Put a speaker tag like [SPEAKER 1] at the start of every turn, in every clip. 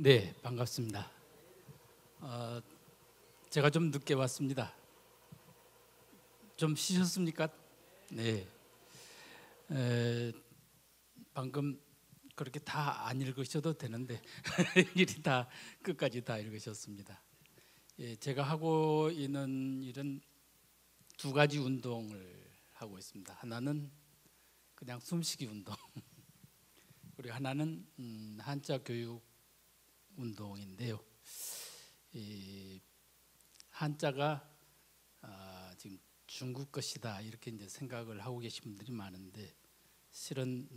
[SPEAKER 1] 네, 반갑습니다. 제가 좀 늦게 왔습니다. 좀 쉬셨습니까? 네. 방금 그렇게 다 안 읽으셔도 되는데 일일이 다 끝까지 다 읽으셨습니다. 예, 제가 하고 있는 일은 두 가지 운동을 하고 있습니다. 하나는 그냥 숨쉬기 운동, 그리고 하나는 한자 교육 운동인데요. 이 한자가 지금 중국 것이다 이렇게 이제 생각을 하고 계신 분들이 많은데 실은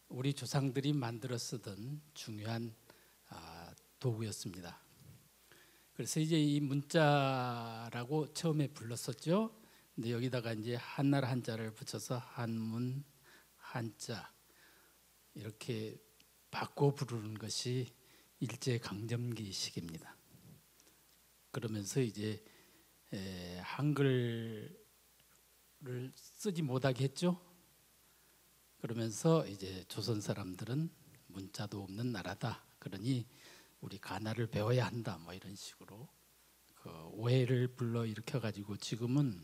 [SPEAKER 1] 우리 조상들이 만들어 쓰던 중요한 도구였습니다. 그래서 이제 이 문자라고 처음에 불렀었죠. 근데 여기다가 이제 한나라 한자를 붙여서 한문 한자 이렇게 바꿔 부르는 것이 일제 강점기식입니다. 그러면서 이제 한글을 쓰지 못하게 했죠. 그러면서 이제 조선 사람들은 문자도 없는 나라다. 그러니 우리 가나를 배워야 한다. 뭐 이런 식으로 그 오해를 불러 일으켜 가지고 지금은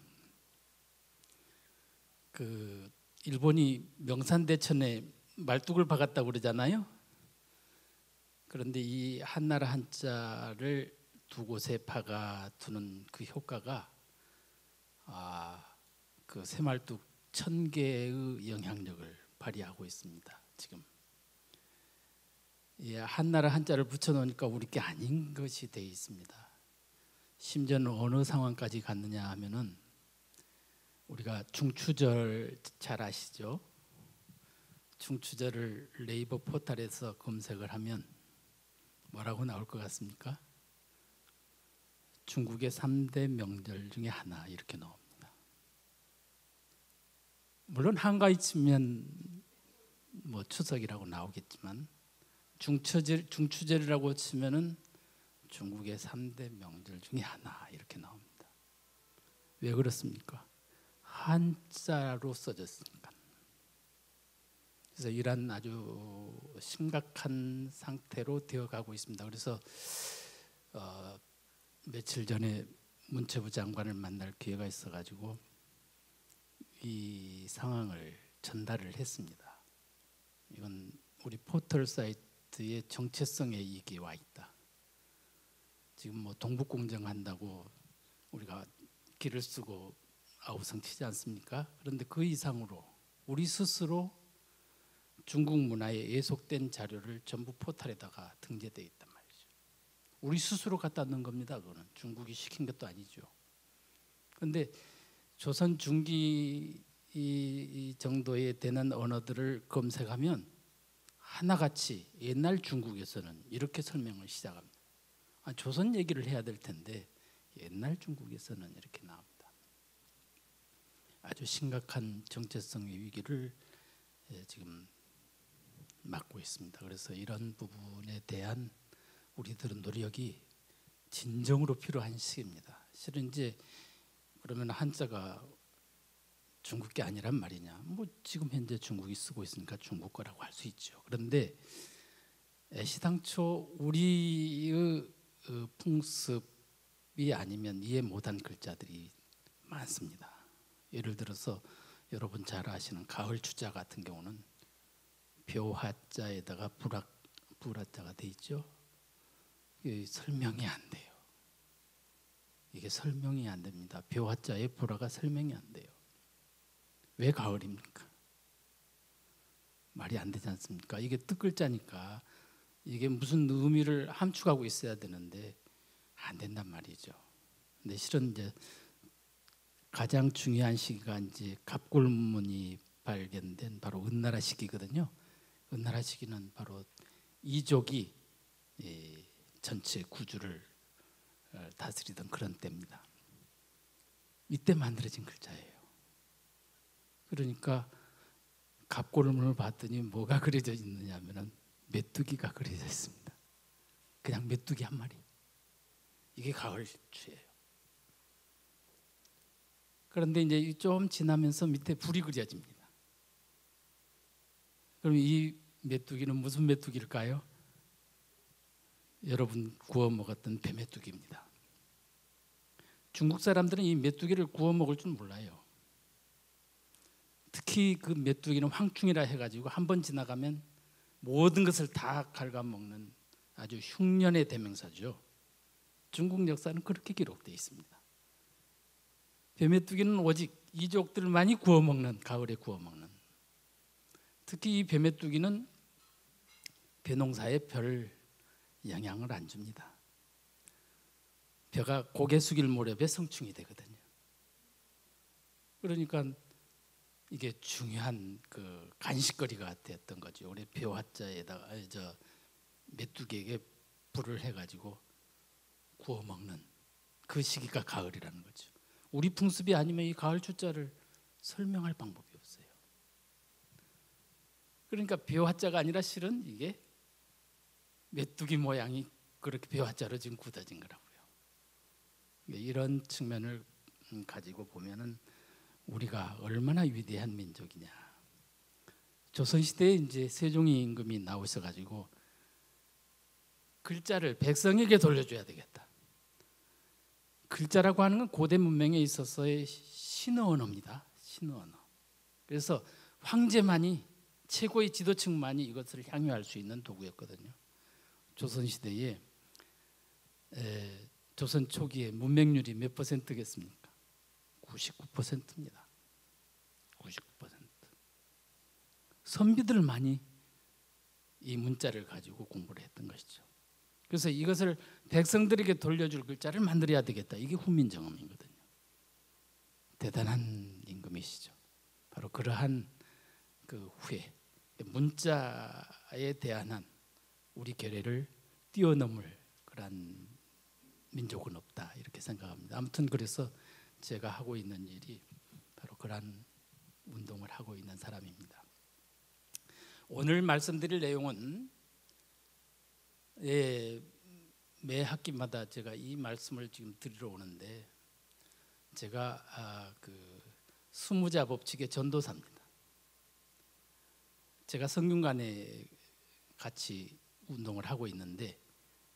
[SPEAKER 1] 그 일본이 명산대천에 말뚝을 박았다고 그러잖아요. 그런데 이 한나라 한자를 두 곳에 박아 두는 그 효과가 그 새말뚝 1000개의 영향력을 발휘하고 있습니다. 지금 한나라 한자를 붙여놓으니까 우리 게 아닌 것이 되어 있습니다. 심지어는 어느 상황까지 갔느냐 하면은 우리가 중추절 잘 아시죠? 중추절을 네이버 포털에서 검색을 하면 뭐라고 나올 것 같습니까? 중국의 3대 명절 중에 하나 이렇게 나옵니다. 물론 한가위 치면 뭐 추석이라고 나오겠지만 중추절이라고 치면은 중국의 3대 명절 중에 하나 이렇게 나옵니다. 왜 그렇습니까? 한자로 써졌으니까. 그래서 이란 아주 심각한 상태로 되어가고 있습니다. 그래서 며칠 전에 문체부 장관을 만날 기회가 있어가지고 이 상황을 전달을 했습니다. 이건 우리 포털 사이트의 정체성에 이익이 와 있다. 지금 뭐 동북공정 한다고 우리가 길을 쓰고 아우성치지 않습니까? 그런데 그 이상으로 우리 스스로 중국 문화에 예속된 자료를 전부 포털에다가 등재되어 있단 말이죠. 우리 스스로 갖다 넣은 겁니다. 그거는 중국이 시킨 것도 아니죠. 그런데 조선 중기 이 정도에 되는 언어들을 검색하면 하나같이 옛날 중국에서는 이렇게 설명을 시작합니다. 조선 얘기를 해야 될 텐데 옛날 중국에서는 이렇게 나옵니다. 아주 심각한 정체성의 위기를 지금 맞고 있습니다. 그래서 이런 부분에 대한 우리들은 노력이 진정으로 필요한 시기입니다. 실은 이제 그러면 한자가 중국 게 아니란 말이냐? 뭐 지금 현재 중국이 쓰고 있으니까 중국 거라고 할 수 있죠. 그런데 애시당초 우리의 풍습이 아니면 이해 못한 글자들이 많습니다. 예를 들어서 여러분 잘 아시는 가을 추자 같은 경우는 벼하자에다가 불화자가 돼 있죠. 이게 설명이 안 돼요. 이게 설명이 안 됩니다. 벼하자에 불화가 설명이 안 돼요. 왜 가을입니까? 말이 안 되지 않습니까? 이게 뜻글자니까 이게 무슨 의미를 함축하고 있어야 되는데 안 된단 말이죠. 근데 실은 이제 가장 중요한 시기가 이제 갑골문이 발견된 바로 은나라 시기거든요. 은나라 시기는 바로 이족이 전체 구주를 다스리던 그런 때입니다. 이때 만들어진 글자예요. 그러니까 갑골문을 봤더니 뭐가 그려져 있느냐 하면 메뚜기가 그려져 있습니다. 그냥 메뚜기 한 마리. 이게 가을추예요. 그런데 이제 좀 지나면서 밑에 불이 그려집니다. 그럼 이 메뚜기는 무슨 메뚜기일까요? 여러분 구워 먹었던 뱀메뚜기입니다. 중국 사람들은 이 메뚜기를 구워 먹을 줄 몰라요. 특히 그 메뚜기는 황충이라 해가지고 한 번 지나가면 모든 것을 다 갉아먹는 아주 흉년의 대명사죠. 중국 역사는 그렇게 기록되어 있습니다. 뱀메뚜기는 오직 이족들만이 구워 먹는, 가을에 구워 먹는. 특히 이 뱀메뚜기는 벼농사에 별 영향을 안 줍니다. 벼가 고개 숙일 무렵에 성충이 되거든요. 그러니까 이게 중요한 그 간식거리가 됐던 거죠. 우리 벼화자에다가 메뚜기에게 불을 해가지고 구워 먹는 그 시기가 가을이라는 거죠. 우리 풍습이 아니면 이 가을 주자를 설명할 방법이 없어요. 그러니까 벼화자가 아니라 실은 이게 메뚜기 모양이 그렇게 벼화자로 지금 굳어진 거라고요. 이런 측면을 가지고 보면은 우리가 얼마나 위대한 민족이냐. 조선시대에 이제 세종이 임금이 나오셔 가지고 글자를 백성에게 돌려줘야 되겠다. 글자라고 하는 건 고대 문명에 있어서의 신의 언어입니다. 신의 언어. 그래서 황제만이, 최고의 지도층만이 이것을 향유할 수 있는 도구였거든요. 조선시대에 조선 초기에 문맹률이 몇 %겠습니까? 99%입니다. 99%. 선비들만이 이 문자를 가지고 공부를 했던 것이죠. 그래서 이것을 백성들에게 돌려줄 글자를 만들어야 되겠다. 이게 훈민정음이거든요. 대단한 임금이시죠. 바로 그러한 그 후에 문자에 대한 우리 계례를 뛰어넘을 그러한 민족은 없다 이렇게 생각합니다. 아무튼 그래서 제가 하고 있는 일이 바로 그러한 운동을 하고 있는 사람입니다. 오늘 말씀드릴 내용은 매 학기마다 제가 이 말씀을 지금 드리러 오는데 제가 그 수무자 법칙의 전도사입니다. 제가 성균관에 같이 운동을 하고 있는데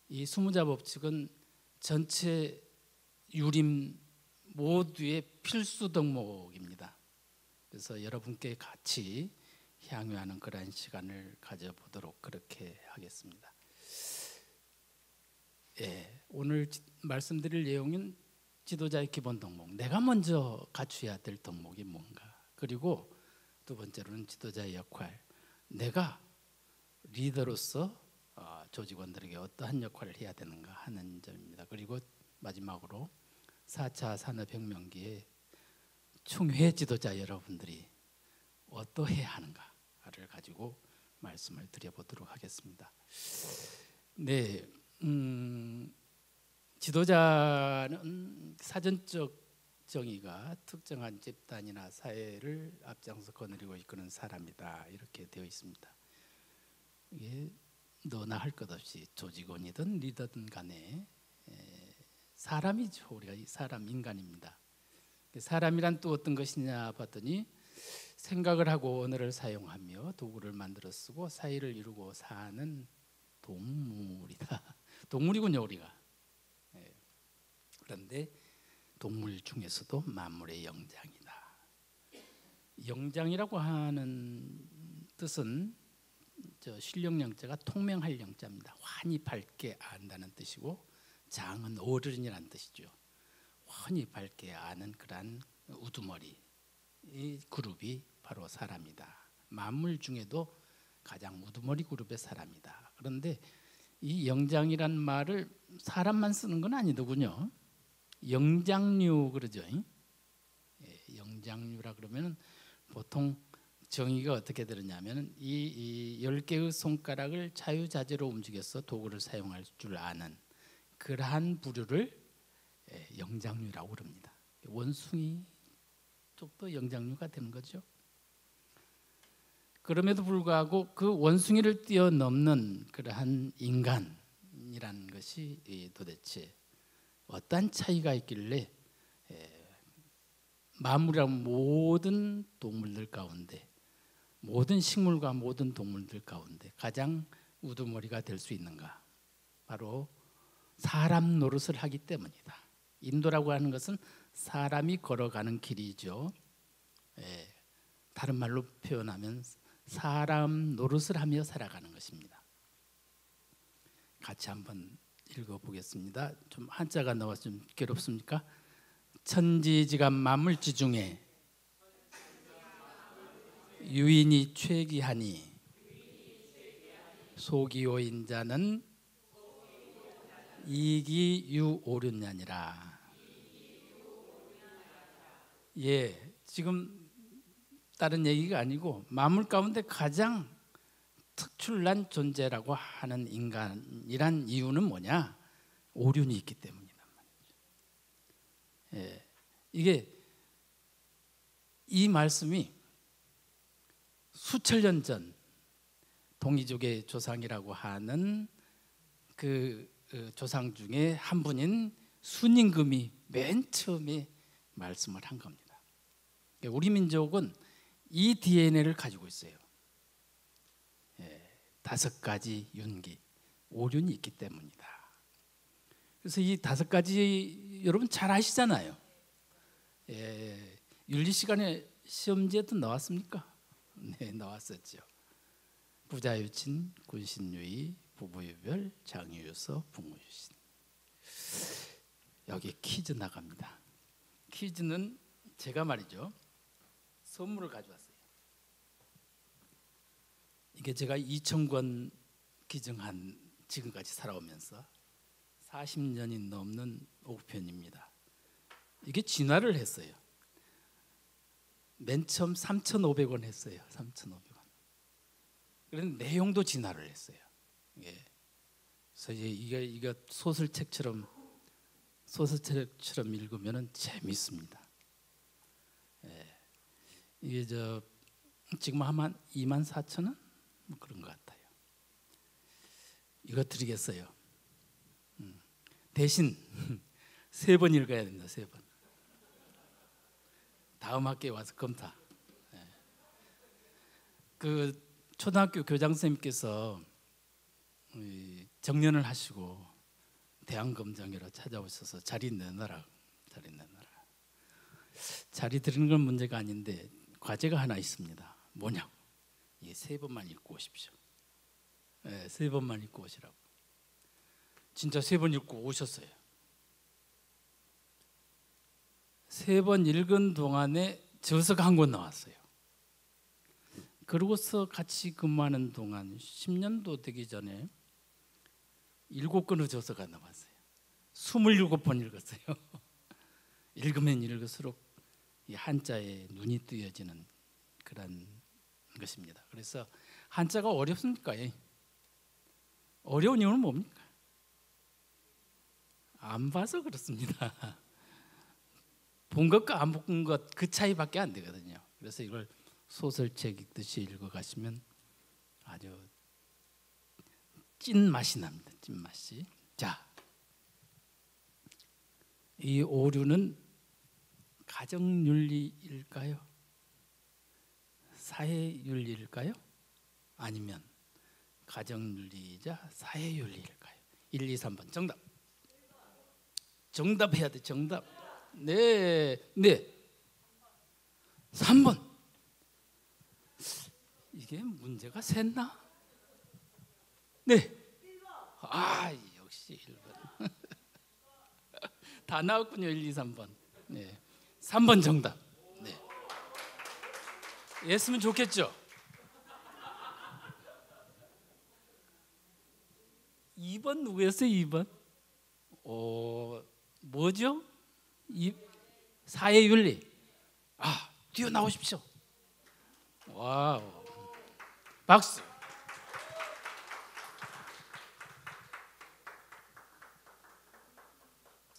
[SPEAKER 1] 이 수무자 법칙은 전체 유림 모두의 필수 덕목입니다. 그래서 여러분께 같이 향유하는 그러한 시간을 가져보도록 그렇게 하겠습니다. 오늘 말씀드릴 내용은 지도자의 기본 덕목, 내가 먼저 갖춰야 될 덕목이 뭔가, 그리고 두 번째로는 지도자의 역할, 내가 리더로서 조직원들에게 어떠한 역할을 해야 되는가 하는 점입니다. 그리고 마지막으로 4차 산업혁명기에 총회 지도자 여러분들이 어떠해야 하는가를 가지고 말씀을 드려보도록 하겠습니다. 네, 지도자는 사전적 정의가 특정한 집단이나 사회를 앞장서 거느리고 이끄는 사람이다 이렇게 되어 있습니다. 이게 너나 할 것 없이 조직원이든 리더든 간에 사람이죠. 우리가 사람 인간입니다. 사람이란 또 어떤 것이냐 봤더니 생각을 하고 언어를 사용하며 도구를 만들어 쓰고 사이를 이루고 사는 동물이다. 동물이군요 우리가. 그런데 동물 중에서도 만물의 영장이다. 영장이라고 하는 뜻은 신령영자가 통명할 영자입니다. 환히 밝게 안다는 뜻이고 장은 어른이라는 뜻이죠. 환히 밝게 아는 그러한 우두머리, 이 그룹이 바로 사람이다. 만물 중에도 가장 우두머리 그룹의 사람이다. 그런데 이 영장이란 말을 사람만 쓰는 건 아니더군요. 영장류 그러죠. 영장류라 그러면 보통 정의가 어떻게 들었냐면 이 10개의 손가락을 자유자재로 움직여서 도구를 사용할 줄 아는 그러한 부류를 영장류라고 그럽니다. 원숭이 쪽도 영장류가 되는 거죠. 그럼에도 불구하고 그 원숭이를 뛰어넘는 그러한 인간이라는 것이 도대체 어떠한 차이가 있길래 만물이란 모든 동물들 가운데, 모든 식물과 모든 동물들 가운데 가장 우두머리가 될 수 있는가? 바로 사람 노릇을 하기 때문이다. 인도라고 하는 것은 사람이 걸어가는 길이죠. 예, 다른 말로 표현하면 사람 노릇을 하며 살아가는 것입니다. 같이 한번 읽어보겠습니다. 좀 한자가 나와서 좀 괴롭습니까? 천지지간 만물지 중에 유인이 최기하니 소기오인 자는 이기유오륜냐니라. 예, 지금 다른 얘기가 아니고 만물 가운데 가장 특출난 존재라고 하는 인간이란 이유는 뭐냐? 오륜이 있기 때문이란 말이죠. 예, 이게 이 말씀이 수천 년 전 동이족의 조상이라고 하는 그 조상 중에 한 분인 순임금이 맨 처음에 말씀을 한 겁니다. 우리 민족은 이 DNA를 가지고 있어요. 5가지 윤기, 오륜이 있기 때문이다. 그래서 이 5가지 여러분 잘 아시잖아요. 윤리 시간에 시험지에도 나왔습니까? 네, 나왔었죠. 부자유친, 군신유의, 부부유별, 장유유서, 부무유신. 여기 퀴즈 나갑니다. 퀴즈는 제가 말이죠, 선물을 가져왔어요. 이게 제가 2,000권 기증한 지금까지 살아오면서 40년이 넘는 옥편입니다. 이게 진화를 했어요. 맨 처음 3,500원 했어요. 3,500원. 그런데 내용도 진화를 했어요. 예. 그래서 이게 소설책처럼 읽으면은 재밌습니다. 예. 이게 지금 한 24,000원 뭐 그런 것 같아요. 이거 드리겠어요. 대신 3번 읽어야 됩니다. 3번. 다음 학기에 와서 검사. 예. 그 초등학교 교장 선생님께서 정년을 하시고 대학검정이라 찾아오셔서 자리 내놔라. 자리 드리는 건 문제가 아닌데 과제가 하나 있습니다. 뭐냐? 이 3번만 읽고 오십시오. 네, 3번만 읽고 오시라고. 진짜 3번 읽고 오셨어요. 3번 읽은 동안에 저서가 한 권 나왔어요. 그러고서 같이 근무하는 동안 10년도 되기 전에 7권의 저서가 나왔어요. 27번 읽었어요. 읽으면 읽을수록 이 한자에 눈이 뜨여지는 그런 것입니다. 그래서 한자가 어렵습니까? 어려운 이유는 뭡니까? 안 봐서 그렇습니다. 본 것과 안 본 것 그 차이밖에 안 되거든요. 그래서 이걸 소설책 읽듯이 읽어가시면 아주 찐맛이 납니다. 찐맛이. 자, 이 오류는 가정윤리일까요? 사회윤리일까요? 아니면 가정윤리이자 사회윤리일까요? 1, 2, 3번 정답. 정답해야 돼. 정답. 네. 3번. 이게 문제가 샜나? 네. 아, 역시 1번. 다 나왔군요. 1, 2, 3번. 네. 3번 정답. 네. 했으면 좋겠죠. 2번 누구였어요? 2번? 뭐죠? 사회윤리. 뛰어나오십시오. 와우. 박수.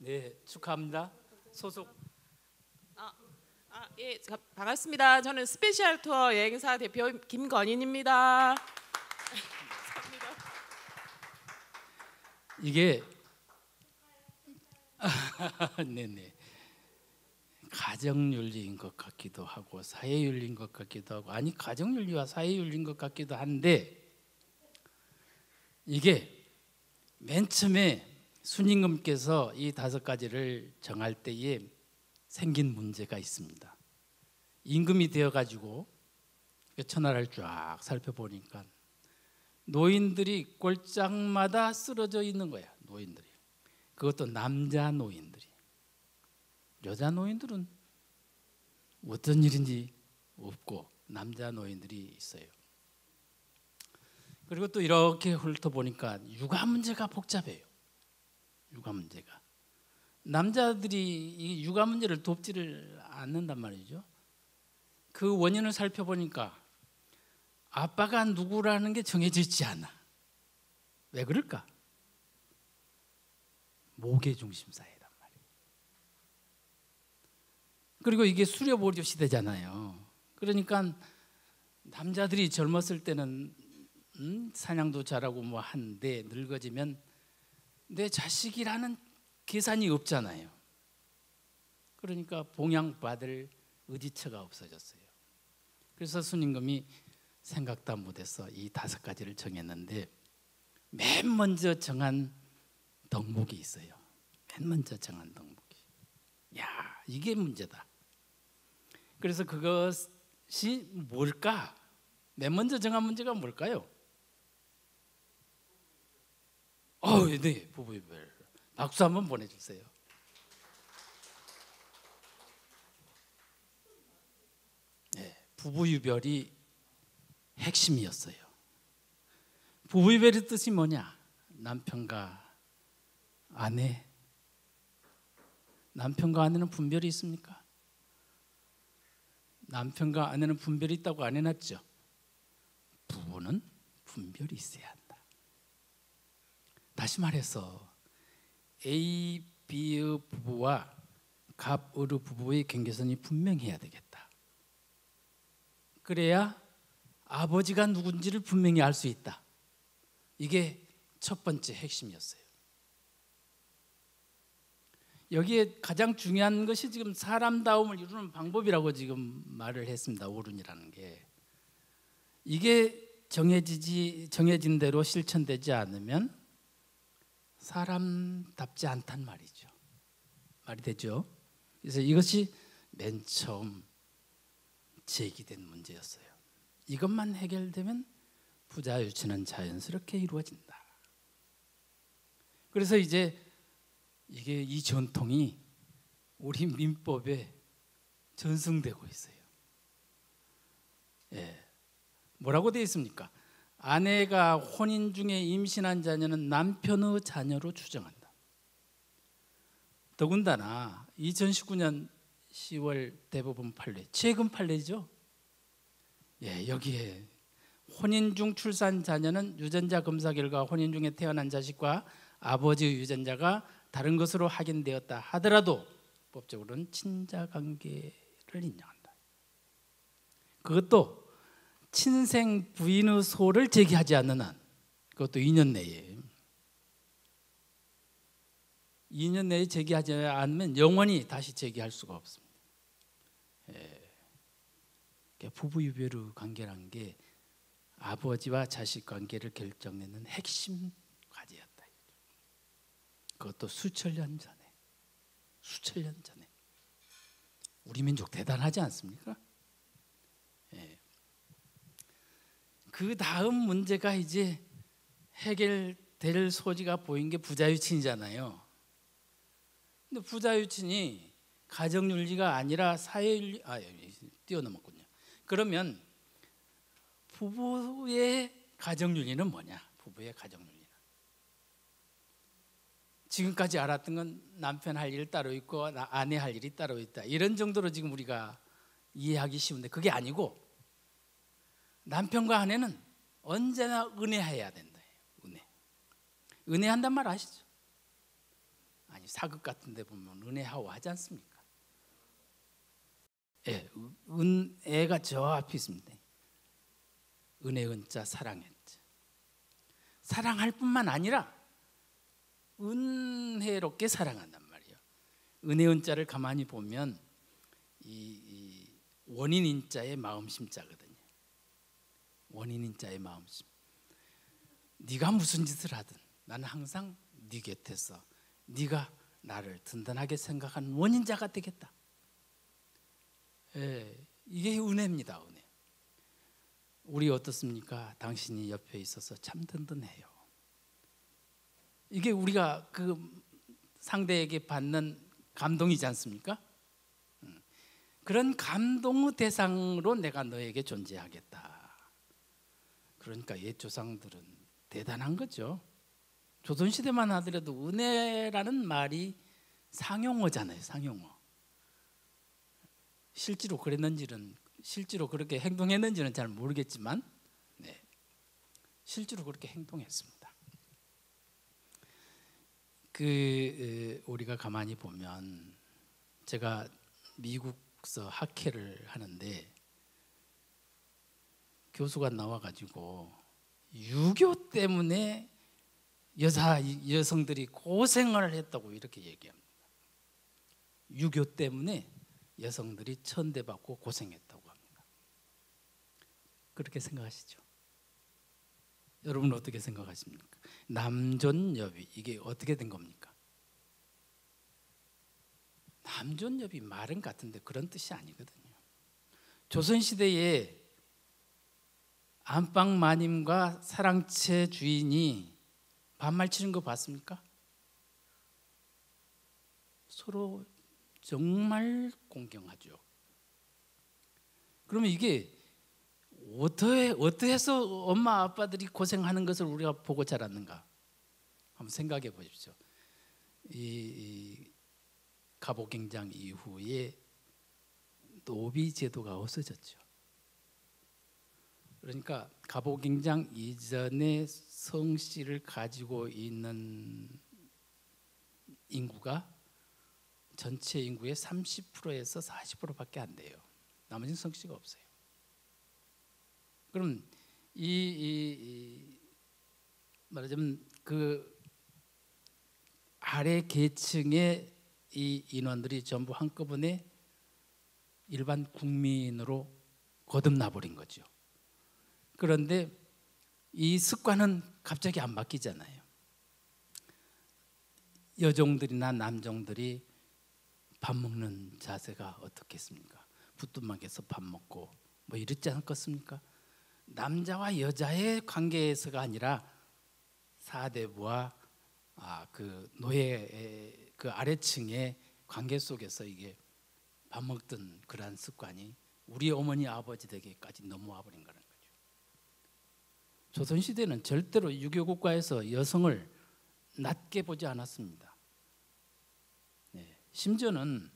[SPEAKER 1] 네, 축하합니다. 소속.
[SPEAKER 2] 예, 반갑습니다. 저는 스페셜 투어 여행사 대표 김건인입니다. 감사합니다.
[SPEAKER 1] 이게 네네, 가정윤리인 것 같기도 하고 사회윤리인 것 같기도 하고, 아니 가정윤리와 사회윤리인 것 같기도 한데, 이게 맨 처음에 순임금께서 이 5가지를 정할 때에 생긴 문제가 있습니다. 임금이 되어가지고 천하를 쫙 살펴보니까 노인들이 꼴짝마다 쓰러져 있는 거야. 노인들이. 그것도 남자 노인들이. 여자 노인들은 어떤 일인지 없고 남자 노인들이 있어요. 그리고 또 이렇게 훑어보니까 육아 문제가 복잡해요. 육아 문제가. 남자들이 이 육아 문제를 돕지를 않는단 말이죠. 그 원인을 살펴보니까 아빠가 누구라는 게 정해지지 않아. 왜 그럴까? 모계 중심 사회란 말이에요. 그리고 이게 수렵오류 시대잖아요. 그러니까 남자들이 젊었을 때는 사냥도 잘하고 뭐 한데 늙어지면 내 자식이라는 계산이 없잖아요. 그러니까 봉양받을 의지처가 없어졌어요. 그래서 순임금이 생각도 못해서 이 5가지를 정했는데 맨 먼저 정한 덕목이 있어요. 맨 먼저 정한 덕목이. 야, 이게 문제다. 그래서 그것이 뭘까? 맨 먼저 정한 문제가 뭘까요? 네, 부부유별. 박수 한번 보내주세요. 네, 부부유별이 핵심이었어요. 부부유별의 뜻이 뭐냐? 남편과 아내. 남편과 아내는 분별이 있습니까? 남편과 아내는 분별이 있다고 안 해놨죠. 부부는 분별이 있어야 한다. 다시 말해서 A, B의 부부와 갑, 을의 부부의 경계선이 분명해야 되겠다. 그래야 아버지가 누군지를 분명히 알 수 있다. 이게 첫 번째 핵심이었어요. 여기에 가장 중요한 것이 지금 사람다움을 이루는 방법이라고 지금 말을 했습니다. 오륜이라는 게. 이게 정해진 대로 실천되지 않으면 사람답지 않단 말이죠. 말이 되죠? 그래서 이것이 맨 처음 제기된 문제였어요. 이것만 해결되면 부자유치는 자연스럽게 이루어진다. 그래서 이제 이 전통이 우리 민법에 전승되고 있어요. 예. 뭐라고 되어 있습니까? 아내가 혼인 중에 임신한 자녀는 남편의 자녀로 추정한다. 더군다나 2019년 10월 대법원 판례, 최근 판례죠. 예, 여기에 혼인 중 출산 자녀는 유전자 검사 결과 혼인 중에 태어난 자식과 아버지의 유전자가 다른 것으로 확인되었다 하더라도 법적으로는 친자 관계를 인정한다. 그것도 친생 부인의 소를 제기하지 않는 한, 그것도 2년 내에. 2년 내에 제기하지 않으면 영원히 다시 제기할 수가 없습니다. 부부유별의 관계라는 게 아버지와 자식 관계를 결정내는 핵심 과제였다. 그것도 수천 년 전에. 우리 민족 대단하지 않습니까? 그 다음 문제가 이제 해결될 소지가 보인 게 부자유친이잖아요. 근데 부자유친이 가정윤리가 아니라 사회윤리, 뛰어넘었군요. 그러면 부부의 가정윤리는 뭐냐? 부부의 가정윤리는 지금까지 알았던 건 남편 할 일 따로 있고 아내 할 일이 따로 있다. 이런 정도로 지금 우리가 이해하기 쉬운데 그게 아니고 남편과 아내는 언제나 은혜해야 된다. 은혜한단 말 아시죠? 아니 사극 같은 데 보면 은혜하고 하지 않습니까? 예, 은혜가 저 앞에 있습니다. 은혜 은자 사랑의 자. 사랑할 뿐만 아니라 은혜롭게 사랑한단 말이에요. 은혜 은자를 가만히 보면 이 원인 인자의 마음심자거든요. 원인 인자의 마음심. 네가 무슨 짓을 하든 나는 항상 네 곁에서 네가 나를 든든하게 생각하는 원인자가 되겠다. 예, 이게 은혜입니다. 은혜. 우리 어떻습니까? 당신이 옆에 있어서 참 든든해요. 이게 우리가 그 상대에게 받는 감동이지 않습니까? 그런 감동의 대상으로 내가 너에게 존재하겠다. 그러니까 옛 조상들은 대단한 거죠. 조선시대만 하더라도 은혜라는 말이 상용어잖아요. 상용어. 실제로 그랬는지는, 실제로 그렇게 행동했는지는 잘 모르겠지만, 네, 실제로 그렇게 행동했습니다. 우리가 가만히 보면, 제가 미국서 학회를 하는데 교수가 나와가지고 유교 때문에 여성들이 고생을 했다고 이렇게 얘기합니다. 유교 때문에 여성들이 천대받고 고생했다고 합니다. 그렇게 생각하시죠? 여러분 어떻게 생각하십니까? 남존여비, 이게 어떻게 된 겁니까? 남존여비 말은 같은데 그런 뜻이 아니거든요. 조선시대에 안방 마님과 사랑채 주인이 반말 치는 거 봤습니까? 서로 정말 공경하죠. 그러면 이게 어떻게 해서 엄마 아빠들이 고생하는 것을 우리가 보고 자랐는가? 한번 생각해 보십시오. 이 갑오갱장 이후에 노비 제도가 없어졌죠. 그러니까 갑오갱장 이전에 성씨를 가지고 있는 인구가 전체 인구의 30%에서 40%밖에 안 돼요. 나머지는 성씨가 없어요. 그럼 말하자면 그 아래 계층의 이 인원들이 전부 한꺼번에 일반 국민으로 거듭나 버린 거죠. 그런데 이 습관은 갑자기 안 바뀌잖아요. 여종들이나 남종들이 밥 먹는 자세가 어떻겠습니까? 부뚜막에서 밥 먹고 뭐 이렇지 않겠습니까? 남자와 여자의 관계에서가 아니라 사대부와 그 노예 그 아래층의 관계 속에서 이게 밥 먹던 그러한 습관이 우리 어머니 아버지에게까지 넘어와 버린 거는 거죠. 조선시대는 절대로 유교 국가에서 여성을 낮게 보지 않았습니다. 네, 심지어는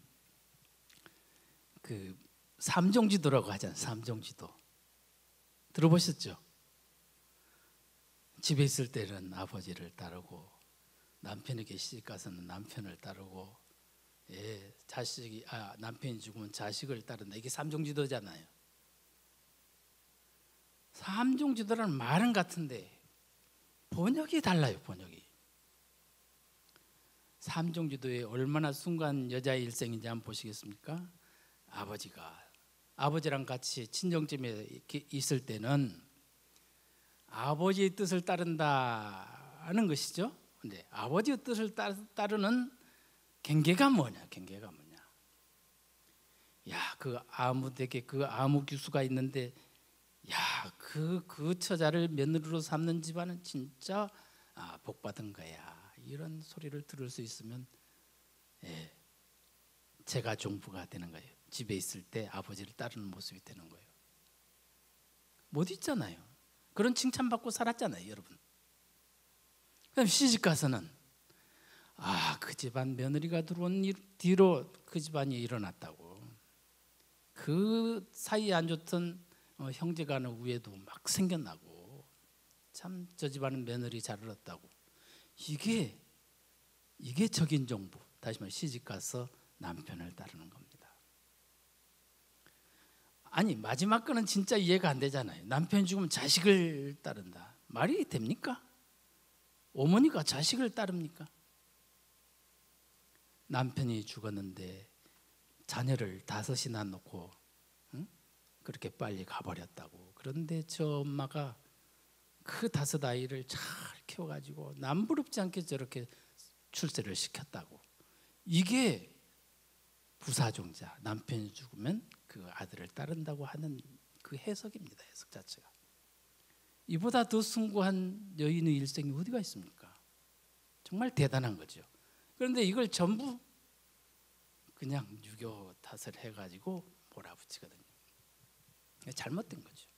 [SPEAKER 1] 그 삼종지도라고 하잖아요. 삼종지도 들어보셨죠? 집에 있을 때는 아버지를 따르고 남편에게 시집가서는 남편을 따르고, 예, 남편이 죽으면 자식을 따른다. 이게 삼종지도잖아요. 삼종지도라는 말은 같은데 번역이 달라요. 번역이. 삼종지도에 얼마나 순간 여자의 일생인지 한번 보시겠습니까? 아버지랑 같이 친정집에 있을 때는 아버지의 뜻을 따른다는 것이죠. 근데 아버지의 뜻을 따르는 경계가 뭐냐? 야, 그 아무에게 그 아무 규수가 있는데, 야, 그 처자를 며느리로 삼는 집안은 진짜 복 받은 거야. 이런 소리를 들을 수 있으면, 예, 제가 종부가 되는 거예요. 집에 있을 때 아버지를 따르는 모습이 되는 거예요. 못 있잖아요. 그런 칭찬받고 살았잖아요, 여러분. 그럼 시집 가서는 그 집안 며느리가 들어온 뒤로 그 집안이 일어났다고. 그 사이에 안 좋던 형제간의 우애도 막 생겨나고, 참 저 집안은 며느리 잘 얻었다고. 이게 적인 정부. 다시 말해 시집 가서 남편을 따르는 겁니다. 아니, 마지막 거는 진짜 이해가 안 되잖아요. 남편 죽으면 자식을 따른다. 말이 됩니까? 어머니가 자식을 따릅니까? 남편이 죽었는데 자녀를 5이나 놓고 그렇게 빨리 가버렸다고. 그런데 저 엄마가 그 5 아이를 잘 키워가지고 남부럽지 않게 저렇게 출세를 시켰다고. 이게 부사종자, 남편이 죽으면 그 아들을 따른다고 하는 그 해석입니다. 해석 자체가. 이보다 더 숭고한 여인의 일생이 어디가 있습니까? 정말 대단한 거죠. 그런데 이걸 전부 그냥 유교 탓을 해가지고 몰아붙이거든요. 잘못된 거죠.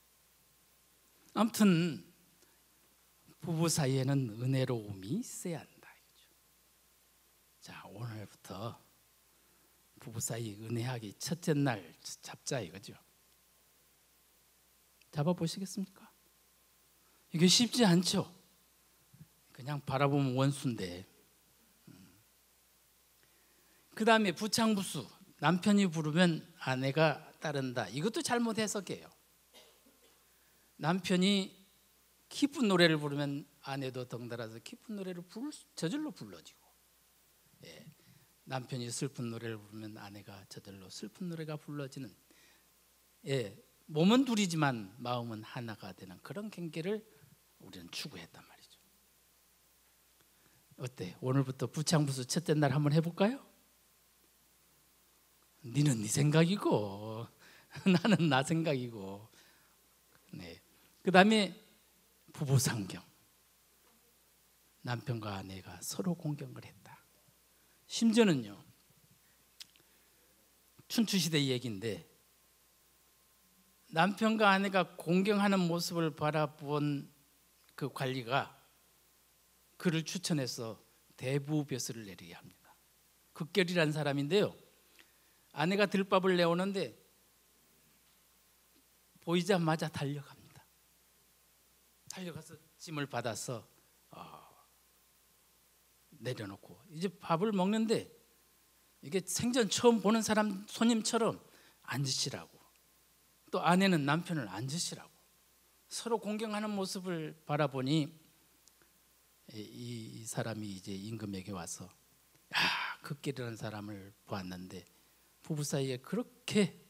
[SPEAKER 1] 아무튼 부부 사이에는 은혜로움이 있어야 한다. 자, 오늘부터 부부 사이 은혜하기 첫째 날 잡자 이거죠. 잡아보시겠습니까? 이게 쉽지 않죠. 그냥 바라보면 원수인데. 그 다음에 부창부수, 남편이 부르면 아내가 따른다. 이것도 잘못 해석해요. 남편이 기쁜 노래를 부르면 아내도 덩달아서 기쁜 노래를 저절로 불러지고, 예, 남편이 슬픈 노래를 부르면 아내가 저절로 슬픈 노래가 불러지는, 예, 몸은 둘이지만 마음은 하나가 되는 그런 관계를 우리는 추구했단 말이죠. 어때? 오늘부터 부창부수 첫째 날 한번 해볼까요? 니는 네 생각이고 나는 나 생각이고. 네. 그 다음에 부부상경. 남편과 아내가 서로 공경을 했다. 심지어는요, 춘추시대 얘기인데 남편과 아내가 공경하는 모습을 바라본 그 관리가 그를 추천해서 대부벼슬을 내리게 합니다. 극결이라는 사람인데요, 아내가 들밥을 내오는데 보이자마자 달려갑니다. 달려가서 짐을 받아서 내려놓고 이제 밥을 먹는데 이게 생전 처음 보는 사람 손님처럼 앉으시라고, 또 아내는 남편을 앉으시라고 서로 공경하는 모습을 바라보니 이 사람이 이제 임금에게 와서, 야, 극길이라는 사람을 보았는데 부부 사이에 그렇게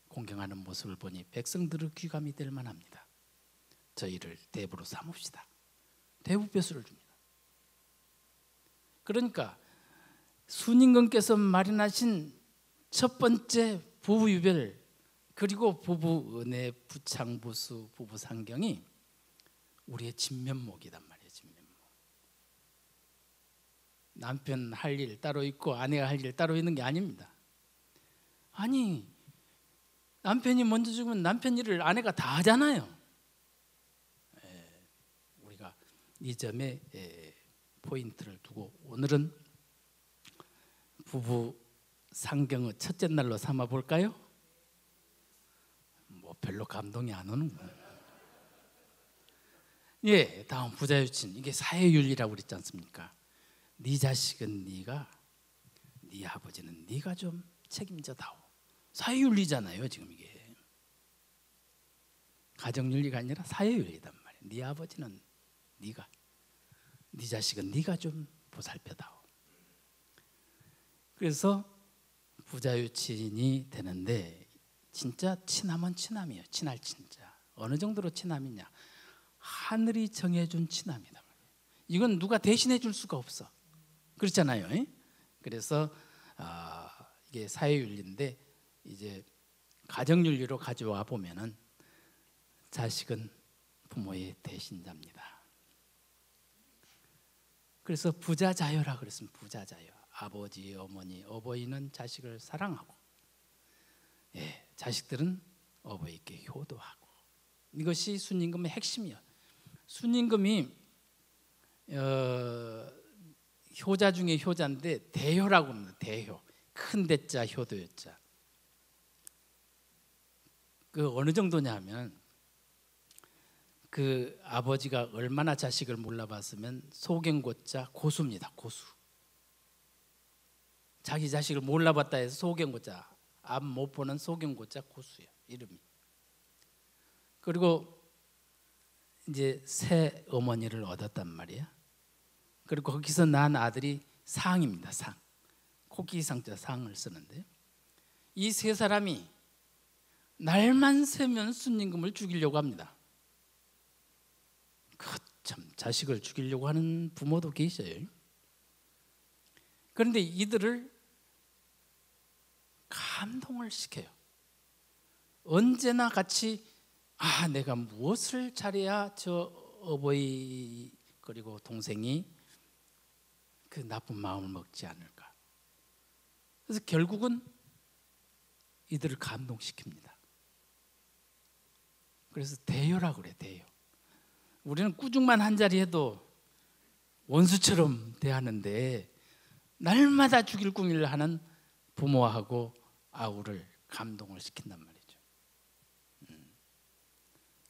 [SPEAKER 1] 공경하는 모습을 보니 백성들의 귀감이 될 만합니다. 저희를 대부로 삼읍시다. 대부벼슬을 줍니다. 그러니까 순임금께서 마련하신 첫 번째 부부유별, 그리고 부부 은혜, 부창부수, 부부 상경이 우리의 진면목이단 말이에요. 진면목. 남편 할 일 따로 있고 아내가 할 일 따로 있는 게 아닙니다. 아니, 남편이 먼저 죽으면 남편 일을 아내가 다 하잖아요. 우리가 이 점에 포인트를 두고 오늘은 부부 상경의 첫째 날로 삼아 볼까요? 뭐 별로 감동이 안 오는구나. 예, 다음 부자유친. 이게 사회윤리라고 그랬지 않습니까? 네 자식은 네가, 네 아버지는 네가 좀 책임져 다오. 사회윤리잖아요. 지금 이게 가정윤리가 아니라 사회윤리단 말이에요. 네 아버지는 네가, 네 자식은 네가 좀 보살펴다오. 그래서 부자유친이 되는데 진짜 친함은 친함이에요. 친할 친자. 어느 정도로 친함이냐? 하늘이 정해준 친함이다. 이건 누가 대신해 줄 수가 없어. 그렇잖아요. 그래서 이게 사회윤리인데 이제 가정윤리로 가져와 보면은 자식은 부모의 대신자입니다. 그래서 부자자녀라 그랬습니다. 부자자녀. 아버지, 어머니, 어버이는 자식을 사랑하고, 예, 자식들은 어버이께 효도하고. 이것이 순임금의 핵심이야. 순임금이 효자 중에 효자인데 대효라고 합니다. 대효. 큰 대자 효도였자. 그 어느 정도냐면 그 아버지가 얼마나 자식을 몰라봤으면 소경고자 고수입니다. 고수. 자기 자식을 몰라봤다 해서 소경고자, 앞 못 보는 소경고자 고수예요. 이름이. 그리고 이제 새 어머니를 얻었단 말이야. 그리고 거기서 난 아들이 상입니다. 상. 코끼리상자 상을 쓰는데 이 세 사람이 날만 새면 순임금을 죽이려고 합니다. 참 자식을 죽이려고 하는 부모도 계셔요. 그런데 이들을 감동을 시켜요. 언제나 같이 내가 무엇을 잘해야 저 어버이 그리고 동생이 그 나쁜 마음을 먹지 않을까. 그래서 결국은 이들을 감동시킵니다. 그래서 대여라고 그래, 대여. 우리는 꾸중만 한 자리 해도 원수처럼 대하는데 날마다 죽일 궁리를 하는 부모하고 아우를 감동을 시킨단 말이죠.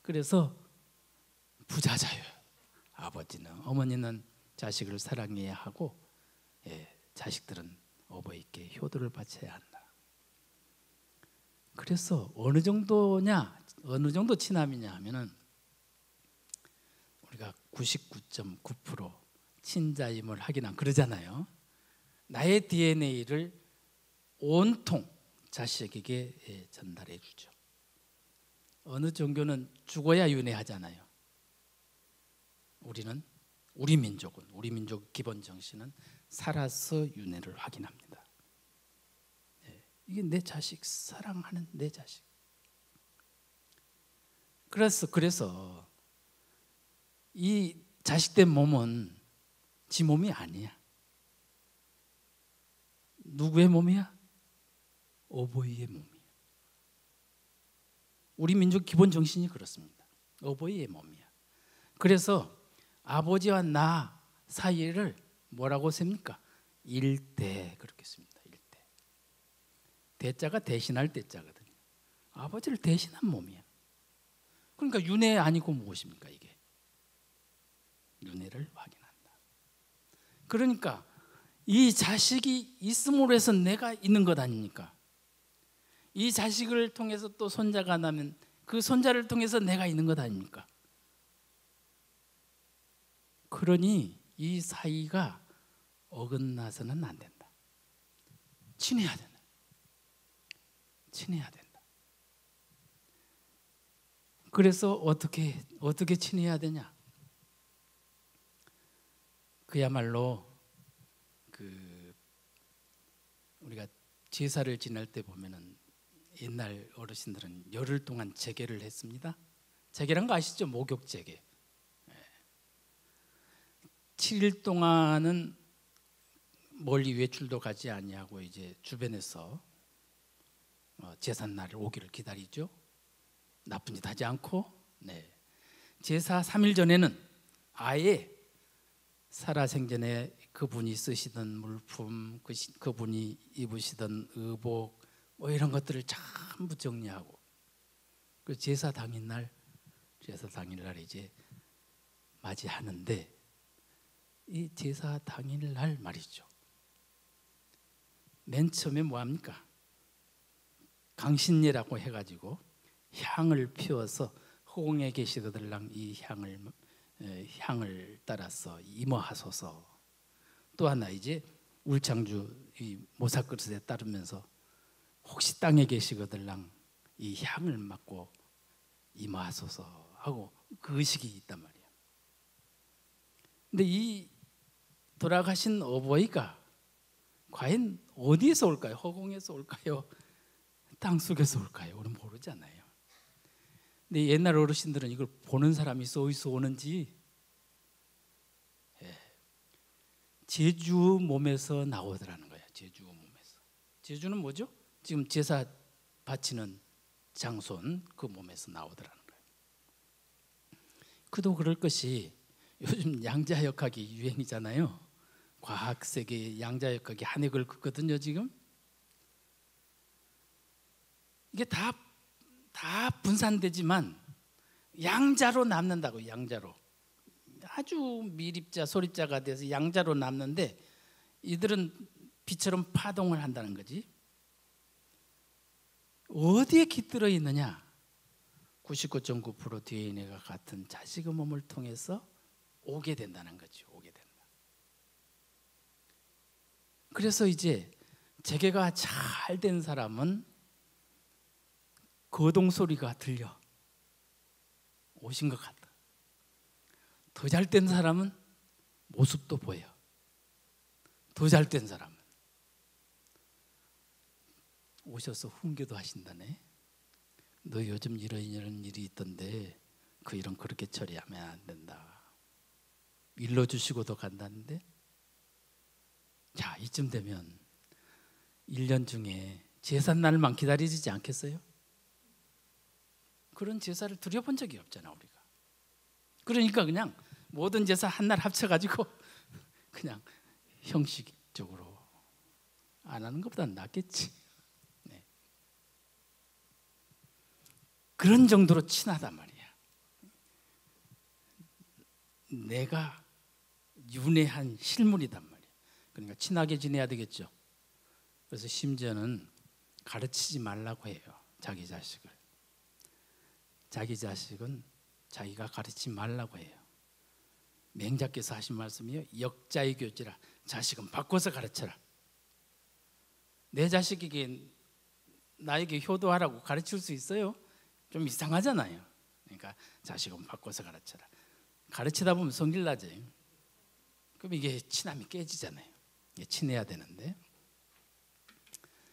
[SPEAKER 1] 그래서 부자자예요. 아버지는, 어머니는 자식을 사랑해야 하고, 자식들은 어버이께 효도를 바쳐야 한다. 그래서 어느 정도 친함이냐 하면은 우리가 99.9% 친자임을 하긴 그러잖아요. 나의 DNA를 온통 자식에게 전달해 주죠. 어느 종교는 죽어야 윤회하잖아요. 우리 민족 기본 정신은 살아서 윤회를 확인합니다. 이게 내 자식, 사랑하는 내 자식. 그래서 이 자식된 몸은 지 몸이 아니야. 누구의 몸이야? 어버이의 몸이야. 우리 민족 기본 정신이 그렇습니다. 어버이의 몸이야. 그래서 아버지와 나 사이를 뭐라고 셉니까? 일대 그렇게 씁니다. 일대. 대자가 대신할 대자거든요. 아버지를 대신한 몸이야. 그러니까 윤회 아니고 무엇입니까 이게? 윤회를 확인한다. 그러니까 이 자식이 있음으로 해서 내가 있는 것 아닙니까? 이 자식을 통해서 또 손자가 나면 그 손자를 통해서 내가 있는 것 아닙니까? 그러니 이 사이가 어긋나서는 안 된다. 친해야 된다. 친해야 된다. 그래서 어떻게 친해야 되냐? 그야말로 우리가 제사를 지낼 때 보면은 옛날 어르신들은 열흘 동안 제계를 했습니다. 제계란 거 아시죠? 목욕 제계. 7일 동안은 멀리 외출도 가지 아니하고 이제 주변에서 제삿날을 오기를 기다리죠. 나쁜 짓 하지 않고. 제사 3일 전에는 아예 살아생전에 그분이 쓰시던 물품, 그분이 입으시던 의복 이런 것들을 전부 정리하고 그 제사 당일날 이제 맞이하는데 이 제사 당일날 말이죠. 맨 처음에 뭐합니까? 강신예라고 해가지고 향을 피워서 허공에 계시거들랑 이 향을 따라서 임어하소서. 또 하나 이제 울창주 이 모사그릇에 따르면서 혹시 땅에 계시거들랑 이 향을 맡고 임하소서 하고 그 의식이 있단 말이에요. 근데 이 돌아가신 어버이가 과연 어디에서 올까요? 허공에서 올까요? 땅속에서 올까요? 우리는 모르잖아요. 근데 옛날 어르신들은 이걸 보는 사람이 어디서 오는지 제주 몸에서 나오더라는 거예요. 제주 몸에서. 제주는 뭐죠? 지금 제사 바치는 장소는 그 몸에서 나오더라는 거예요. 그도 그럴 것이 요즘 양자역학이 유행이잖아요. 과학세계에 양자역학이 한해 긁거든요 지금. 이게 다 분산되지만 양자로 남는다고. 양자로 아주 미립자 소립자가 돼서 양자로 남는데 이들은 비처럼 파동을 한다는 거지. 어디에 깃들어 있느냐? 99.9% DNA가 같은 자식의 몸을 통해서 오게 된다는 거죠. 오게 된다. 그래서 이제 재계가 잘 된 사람은 거동 소리가 들려 오신 것 같다. 더 잘된 사람은 모습도 보여. 더 잘된 사람은 오셔서 훈계도 하신다네. 너 요즘 이런 일이 있던데 그 일은 그렇게 처리하면 안 된다. 일러주시고도 간다는데, 자, 이쯤 되면 1년 중에 제삿날만 기다리지 않겠어요? 그런 제사를 드려본 적이 없잖아 우리가. 그러니까 그냥 모든 제사 한 날 합쳐가지고 그냥 형식적으로 안 하는 것보다는 낫겠지. 네. 그런 정도로 친하단 말이야. 내가 윤회한 실물이단 말이야. 그러니까 친하게 지내야 되겠죠. 그래서 심지어는 가르치지 말라고 해요. 자기 자식을. 자기 자식은 자기가 가르치지 말라고 해요. 맹자께서 하신 말씀이요, 역자의 교지라. 자식은 바꿔서 가르쳐라. 내 자식에게 나에게 효도하라고 가르칠 수 있어요? 좀 이상하잖아요. 그러니까 자식은 바꿔서 가르쳐라. 가르치다 보면 성질 나지. 그럼 이게 친함이 깨지잖아요. 이게 친해야 되는데.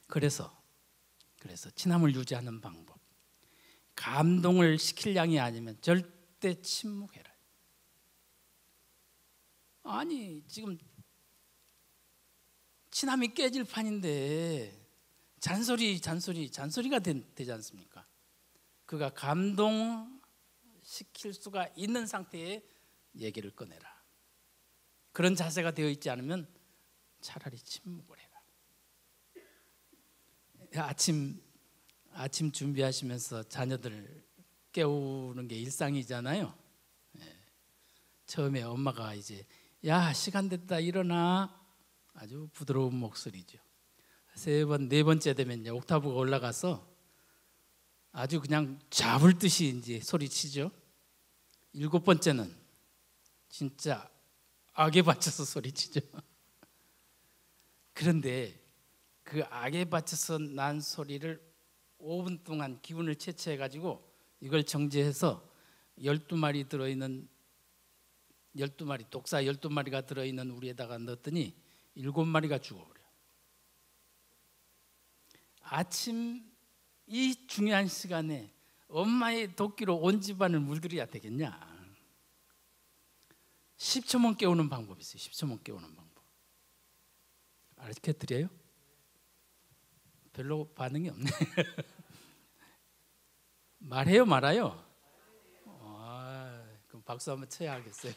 [SPEAKER 1] 그래서 친함을 유지하는 방법, 감동을 시킬 양이 아니면 절대 침묵해라. 아니 지금 친함이 깨질 판인데 잔소리가 되지 않습니까? 그가 감동시킬 수가 있는 상태에 얘기를 꺼내라. 그런 자세가 되어 있지 않으면 차라리 침묵을 해라. 아침 준비하시면서 자녀들 깨우는 게 일상이잖아요. 처음에 엄마가 이제 야 시간 됐다 일어나, 아주 부드러운 목소리죠. 3번, 4번째 되면요 옥타브가 올라가서 아주 그냥 잡을 듯이 이제 소리치죠. 7번째는 진짜 악에 받쳐서 소리치죠. 그런데 그 악에 받쳐서 난 소리를 5분 동안 기운을 채취해가지고 이걸 정제해서 12마리 들어있는 12마리 독사 12마리가 들어있는 우리에다가 넣었더니 7마리가 죽어버려. 아침 이 중요한 시간에 엄마의 도끼로 온 집안을 물들여야 되겠냐. 10초만 깨우는 방법이 있어요. 10초만 깨우는 방법. 알려드려요? 별로 반응이 없네. 말해요 말아요? 그럼 박수 한번 쳐야 하겠어요.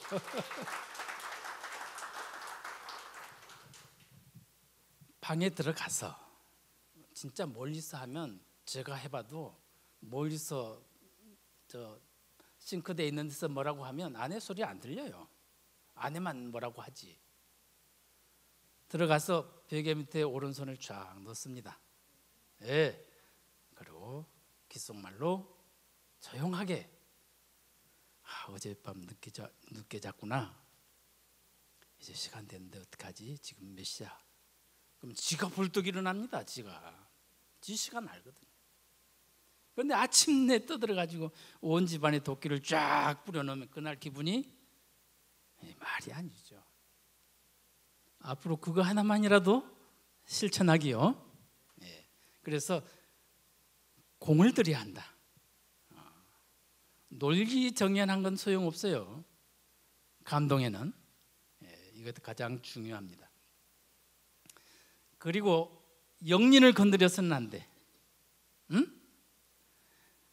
[SPEAKER 1] 방에 들어가서 진짜 멀리서 하면 제가 해봐도 멀리서 저 싱크대에 있는 데서 뭐라고 하면 아내 소리 안 들려요. 아내만 뭐라고 하지. 들어가서 베개 밑에 오른손을 쫙 넣습니다. 예. 그리고 귓속말로 조용하게 어젯밤 늦게 잤구나. 이제 시간 됐는데 어떡하지? 지금 몇 시야? 그럼 지가 벌떡 일어납니다. 지 시간 알거든요. 그런데 아침내 떠들어가지고 온 집안에 도끼를 쫙 뿌려놓으면 그날 기분이 말이 아니죠. 앞으로 그거 하나만이라도 실천하기요. 그래서 공을 들여야 한다. 놀기 정연한 건 소용없어요. 감동에는. 이것도 가장 중요합니다. 그리고 영린을 건드려서는 안 돼. 응?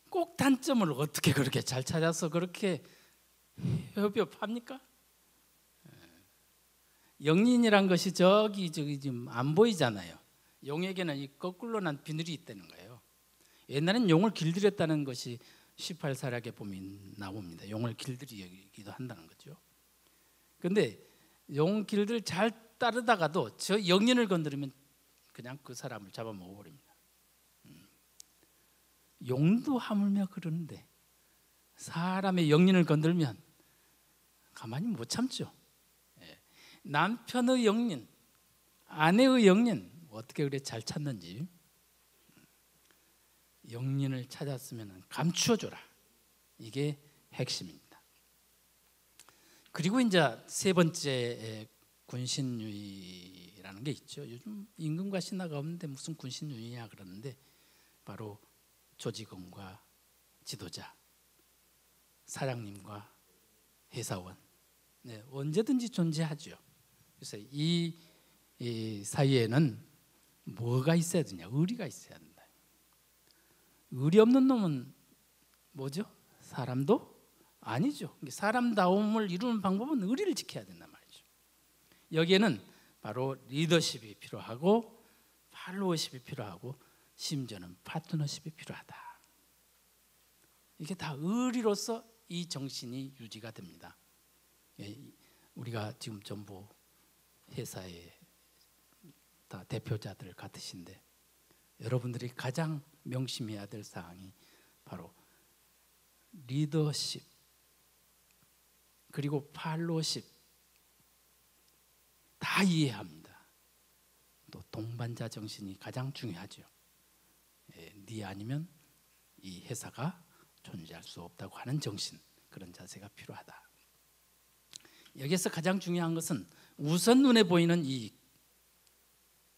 [SPEAKER 1] 꼭 단점을 어떻게 그렇게 잘 찾아서 그렇게 협업합니까? 영린이란 것이 저기 지금 안 보이잖아요. 용에게는 이 거꾸로 난 비늘이 있다는 거예요. 옛날엔 용을 길들였다는 것이 18사략에 보면 나옵니다. 용을 길들이기도 한다는 거죠. 그런데 용 길들 잘 따르다가도 저 영린을 건드리면 그냥 그 사람을 잡아먹어버립니다. 용도 하물며 그러는데 사람의 영린을 건들면 가만히 못 참죠. 남편의 영린, 아내의 영린 어떻게 그래 잘 찾는지. 영린을 찾았으면 감추어줘라. 이게 핵심입니다. 그리고 이제 세 번째 군신유의라는 게 있죠. 요즘 임금과 신하가 없는데 무슨 군신유의냐 그러는데 바로 조직원과 지도자, 사장님과 회사원, 네, 언제든지 존재하죠. 그래서 이 사이에는 뭐가 있어야 되냐? 의리가 있어야 된다. 의리 없는 놈은 뭐죠? 사람도 아니죠. 사람다움을 이루는 방법은 의리를 지켜야 된단 말이죠. 여기에는 바로 리더십이 필요하고 팔로워십이 필요하고 심지어는 파트너십이 필요하다. 이게 다 의리로서 이 정신이 유지가 됩니다. 우리가 지금 전부 회사의 다 대표자들 같으신데 여러분들이 가장 명심해야 될 사항이 바로 리더십 그리고 팔로우십 다 이해합니다. 또 동반자 정신이 가장 중요하죠. 네 아니면 이 회사가 존재할 수 없다고 하는 정신, 그런 자세가 필요하다. 여기서 가장 중요한 것은 우선 눈에 보이는 이익,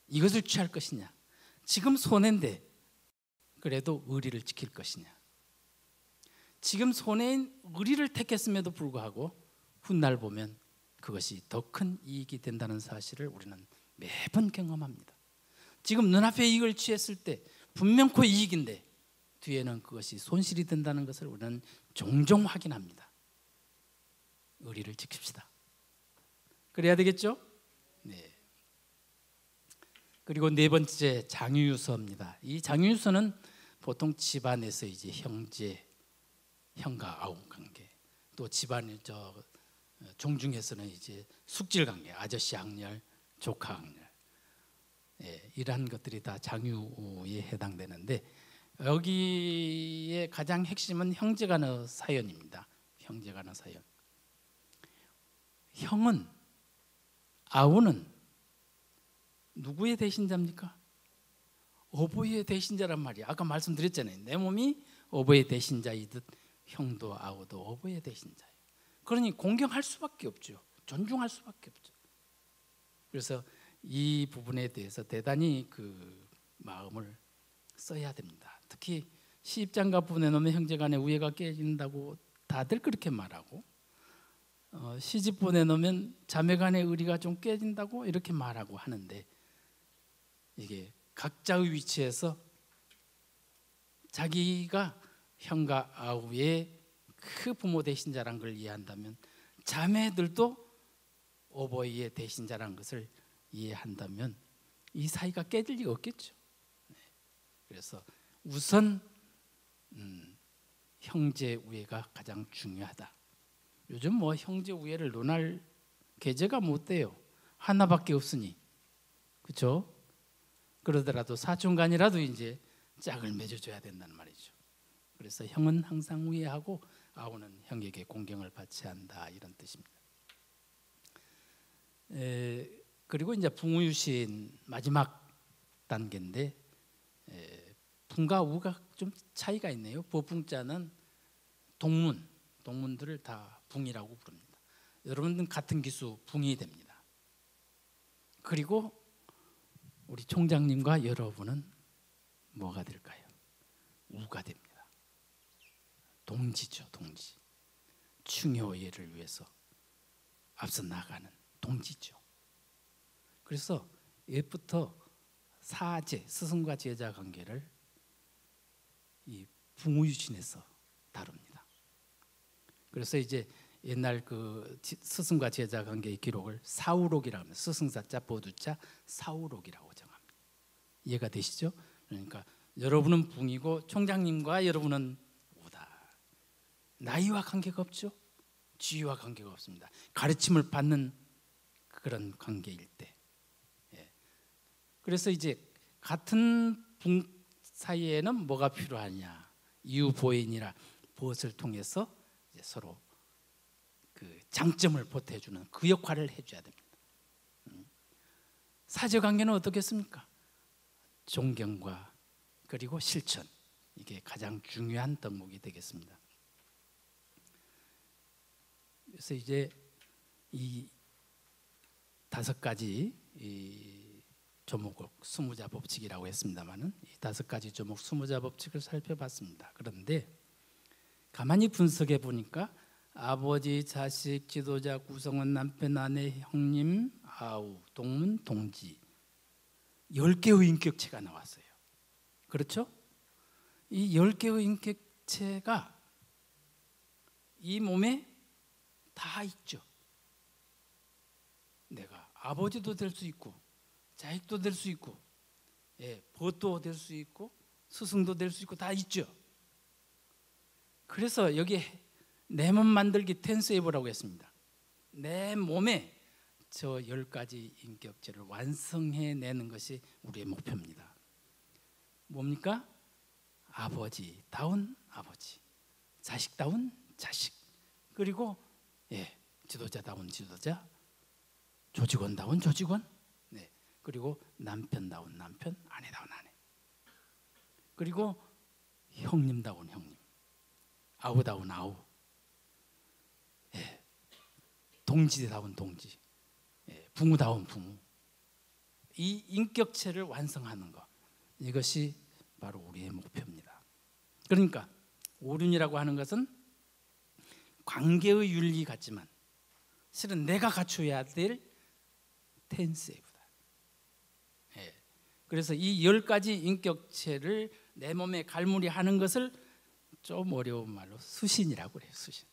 [SPEAKER 1] 이것을 취할 것이냐, 지금 손해인데 그래도 의리를 지킬 것이냐, 지금 손해인 의리를 택했음에도 불구하고 훗날 보면 그것이 더 큰 이익이 된다는 사실을 우리는 매번 경험합니다. 지금 눈앞에 이익을 취했을 때 분명코 이익인데 뒤에는 그것이 손실이 된다는 것을 우리는 종종 확인합니다. 의리를 지킵시다. 그래야 되겠죠? 네. 그리고 네 번째 장유유서입니다. 이 장유유서는 보통 집안에서 이제 형제, 형과 아우 관계, 또 집안 종중에서는 이제 숙질 관계, 아저씨 학렬, 조카 학렬, 이러한 것들이 다 장유에 해당되는데 여기에 가장 핵심은 형제간의 사연입니다. 형제간의 사연. 형은, 아우는 누구의 대신자입니까? 어버이의 대신자란 말이야. 아까 말씀드렸잖아요. 내 몸이 어버이의 대신자이듯 형도 아우도 어버이의 대신자예요. 그러니 공경할 수밖에 없죠. 존중할 수밖에 없죠. 그래서 이 부분에 대해서 대단히 그 마음을 써야 됩니다. 특히 시집장가 보내놓으면 형제간의 우애가 깨진다고 다들 그렇게 말하고, 시집 보내놓으면 자매간의 의리가 좀 깨진다고 이렇게 말하고 하는데, 이게 각자의 위치에서 자기가 형과 아우의 그 부모 대신자란 걸 이해한다면 자매들도 어버이의 대신자란 것을 이해한다면 이 사이가 깨질 리가 없겠죠. 그래서 우선 형제 우애가 가장 중요하다. 요즘 뭐 형제 우애를 논할 계제가 못 돼요. 하나밖에 없으니. 그렇죠? 그러더라도 사촌간이라도 이제 짝을 맺어줘야 된다는 말이죠. 그래서 형은 항상 우애하고 아우는 형에게 공경을 받지 한다, 이런 뜻입니다. 그리고 이제 붕우유신 마지막 단계인데, 붕과 우가 좀 차이가 있네요. 보붕자는 동문들을 다 붕이라고 부릅니다. 여러분은 같은 기수 붕이 됩니다. 그리고 우리 총장님과 여러분은 뭐가 될까요? 우가 됩니다. 동지죠, 동지. 충효예를 위해서 앞서 나가는 동지죠. 그래서 옛부터 사제, 스승과 제자 관계를 이 붕우유신에서 다룹니다. 그래서 이제 옛날 그 스승과 제자 관계의 기록을 사우록이라고 합니다. 스승사자, 보두자, 사우록이라고 정합니다. 이해가 되시죠? 그러니까 여러분은 붕이고 총장님과 여러분은 우다. 나이와 관계가 없죠. 지위와 관계가 없습니다. 가르침을 받는 그런 관계일 때. 그래서 이제 같은 붕 사이에는 뭐가 필요하냐? 이유보인이라 무엇을 통해서 이제 서로 그 장점을 보태주는 그 역할을 해줘야 됩니다. 사제관계는 어떻겠습니까? 존경과 그리고 실천, 이게 가장 중요한 덕목이 되겠습니다. 그래서 이제 이 5가지 이 조목 수무자 법칙이라고 했습니다만은 이 5가지 조목 수무자 법칙을 살펴봤습니다. 그런데 가만히 분석해 보니까 아버지, 자식, 지도자, 구성원, 남편, 아내, 형님, 아우, 동문, 동지 10개의 인격체가 나왔어요. 그렇죠? 이 10개의 인격체가 이 몸에 다 있죠. 내가 아버지도 될 수 있고 자식도 될 수 있고 벗도 될 수 있고 스승도 될 수 있고 다 있죠. 그래서 여기에 내 몸 만들기 텐세이브라고 했습니다. 내 몸에 저 10가지 인격체를 완성해내는 것이 우리의 목표입니다. 뭡니까? 아버지다운 아버지, 자식다운 자식, 그리고 지도자다운 지도자, 조직원다운 조직원, 그리고 남편다운 남편, 아내다운 아내, 그리고 형님다운 형님, 아우다운 아우, 동지다운 동지, 부모다운 부모. 이 인격체를 완성하는 것, 이것이 바로 우리의 목표입니다. 그러니까 오륜이라고 하는 것은 관계의 윤리 같지만 실은 내가 갖춰야 될 텐세이브다. 그래서 이 10가지 인격체를 내 몸에 갈무리하는 것을 좀 어려운 말로 수신이라고 그래요. 수신.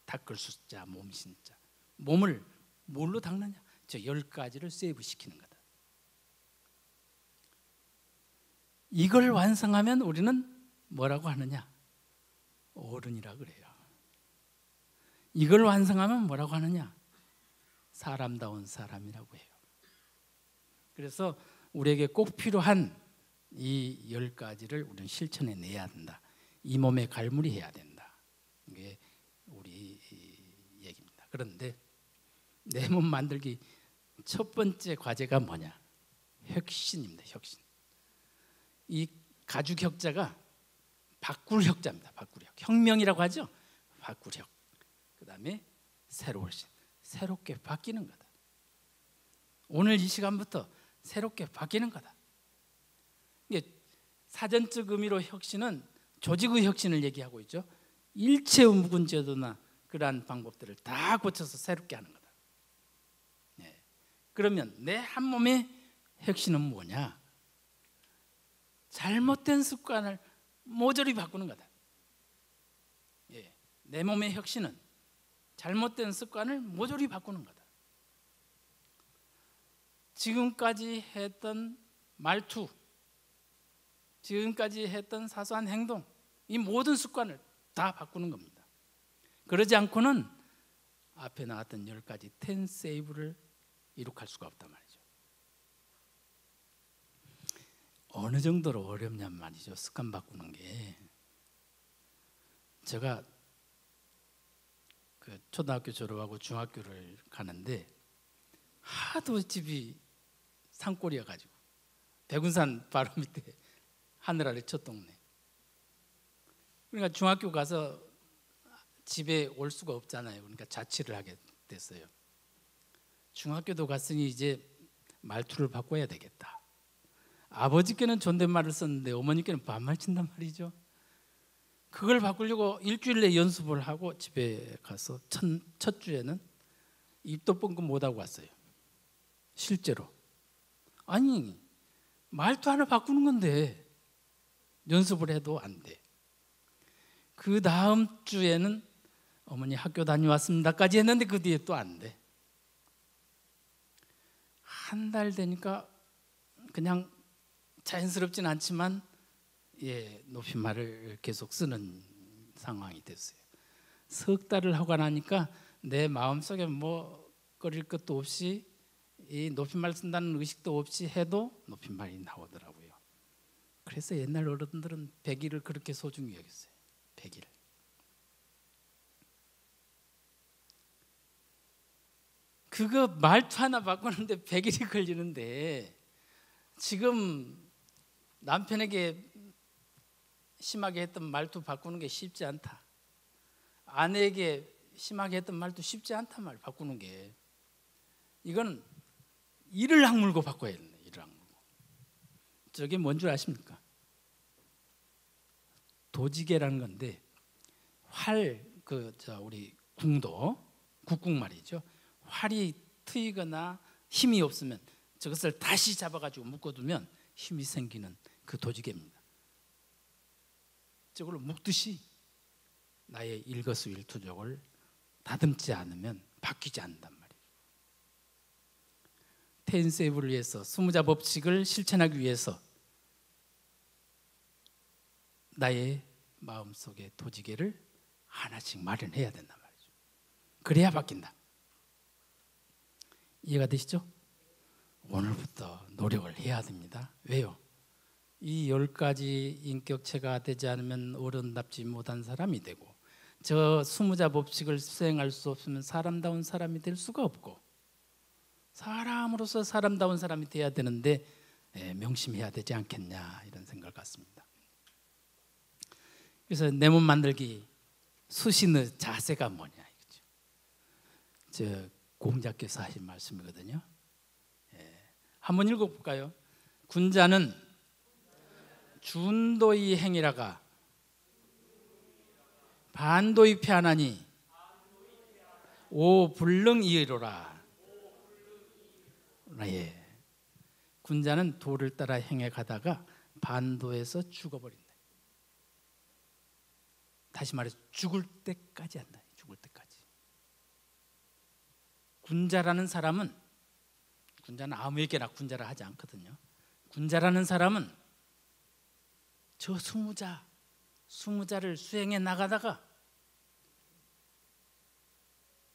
[SPEAKER 1] 닦을 숫자, 몸신자. 몸을 뭘로 닦느냐? 저 10가지를 세이브시키는 거다. 이걸 완성하면 우리는 뭐라고 하느냐? 어른이라고 그래요. 이걸 완성하면 뭐라고 하느냐? 사람다운 사람이라고 해요. 그래서 우리에게 꼭 필요한 이 10가지를 우리는 실천해 내야 된다. 이 몸에 갈무리해야 된다. 이게 우리 얘기입니다. 그런데 내 몸 만들기 첫 번째 과제가 뭐냐? 혁신입니다. 혁신. 이 가죽혁자가 바꿀혁자입니다. 바꿀혁. 혁명이라고 하죠. 바꿀혁. 그 다음에 새로울 신. 새롭게 바뀌는 거다. 오늘 이 시간부터 새롭게 바뀌는 거다. 이게 사전적 의미로 혁신은 조직의 혁신을 얘기하고 있죠. 일체의 묵은 제도나 그러한 방법들을 다 고쳐서 새롭게 하는 거다. 그러면 내 한 몸의 혁신은 뭐냐? 잘못된 습관을 모조리 바꾸는 거다. 내 몸의 혁신은 잘못된 습관을 모조리 바꾸는 거다. 지금까지 했던 말투, 지금까지 했던 사소한 행동, 이 모든 습관을 다 바꾸는 겁니다. 그러지 않고는 앞에 나왔던 10가지 텐세이브를 이룩할 수가 없단 말이죠. 어느 정도로 어렵냔 말이죠. 습관 바꾸는 게. 제가 그 초등학교 졸업하고 중학교를 가는데 하도 집이 산골이어 가지고 백운산 바로 밑에 하늘 아래 첫 동네. 그러니까 중학교 가서 집에 올 수가 없잖아요. 그러니까 자취를 하게 됐어요. 중학교도 갔으니 이제 말투를 바꿔야 되겠다. 아버지께는 존댓말을 썼는데 어머니께는 반말 친단 말이죠. 그걸 바꾸려고 일주일 내 연습을 하고 집에 가서 첫 주에는 입도 뻥끗 못하고 왔어요. 실제로. 아니, 말투 하나 바꾸는 건데 연습을 해도 안 돼. 그 다음 주에는 어머니 학교 다녀왔습니다까지 했는데 그 뒤에 또 안 돼. 한 달 되니까 그냥 자연스럽진 않지만 높임말을 계속 쓰는 상황이 됐어요. 석 달을 하고 나니까 내 마음속에 뭐 꺼릴 것도 없이 이 높임말 쓴다는 의식도 없이 해도 높임말이 나오더라고요. 그래서 옛날 어른들은 100일을 그렇게 소중히 여겼어요. 100일. 그거 말투 하나 바꾸는데 100일이 걸리는데 지금 남편에게 심하게 했던 말투 바꾸는 게 쉽지 않다. 아내에게 심하게 했던 말도 쉽지 않단 말 바꾸는 게. 이건 이를 악물고 바꿔야 되네. 이를 악물고. 저게 뭔 줄 아십니까? 도지개라는 건데 우리 궁도 국궁 말이죠. 활이 트이거나 힘이 없으면 저것을 다시 잡아가지고 묶어두면 힘이 생기는 그 도지개입니다. 저걸로 묶듯이 나의 일거수일투족을 다듬지 않으면 바뀌지 않는단 말이에요. 텐세이브를 위해서 수무자 법칙을 실천하기 위해서 나의 마음속에 도지개를 하나씩 마련해야 된단 말이죠. 그래야 바뀐다. 이해가 되시죠? 오늘부터 노력을 해야 됩니다. 왜요? 이 10가지 인격체가 되지 않으면 어른답지 못한 사람이 되고, 저 수무자 법칙을 수행할 수 없으면 사람다운 사람이 될 수가 없고, 사람으로서 사람다운 사람이 돼야 되는데 명심해야 되지 않겠냐, 이런 생각을 갖습니다. 그래서 내 몸 만들기 수신의 자세가 뭐냐 이거죠. 저 공자께서 하신 말씀이거든요. 한번 읽어볼까요? 군자는 준도의 행위라가 반도의 피하나니 오불능이의로라. 군자는 도를 따라 행해 가다가 반도에서 죽어버린다. 다시 말해서 죽을 때까지 한다. 죽을 때까지. 군자라는 사람은, 군자는 아무에게나 군자라 하지 않거든요. 군자라는 사람은 저 수무자를 수행해 나가다가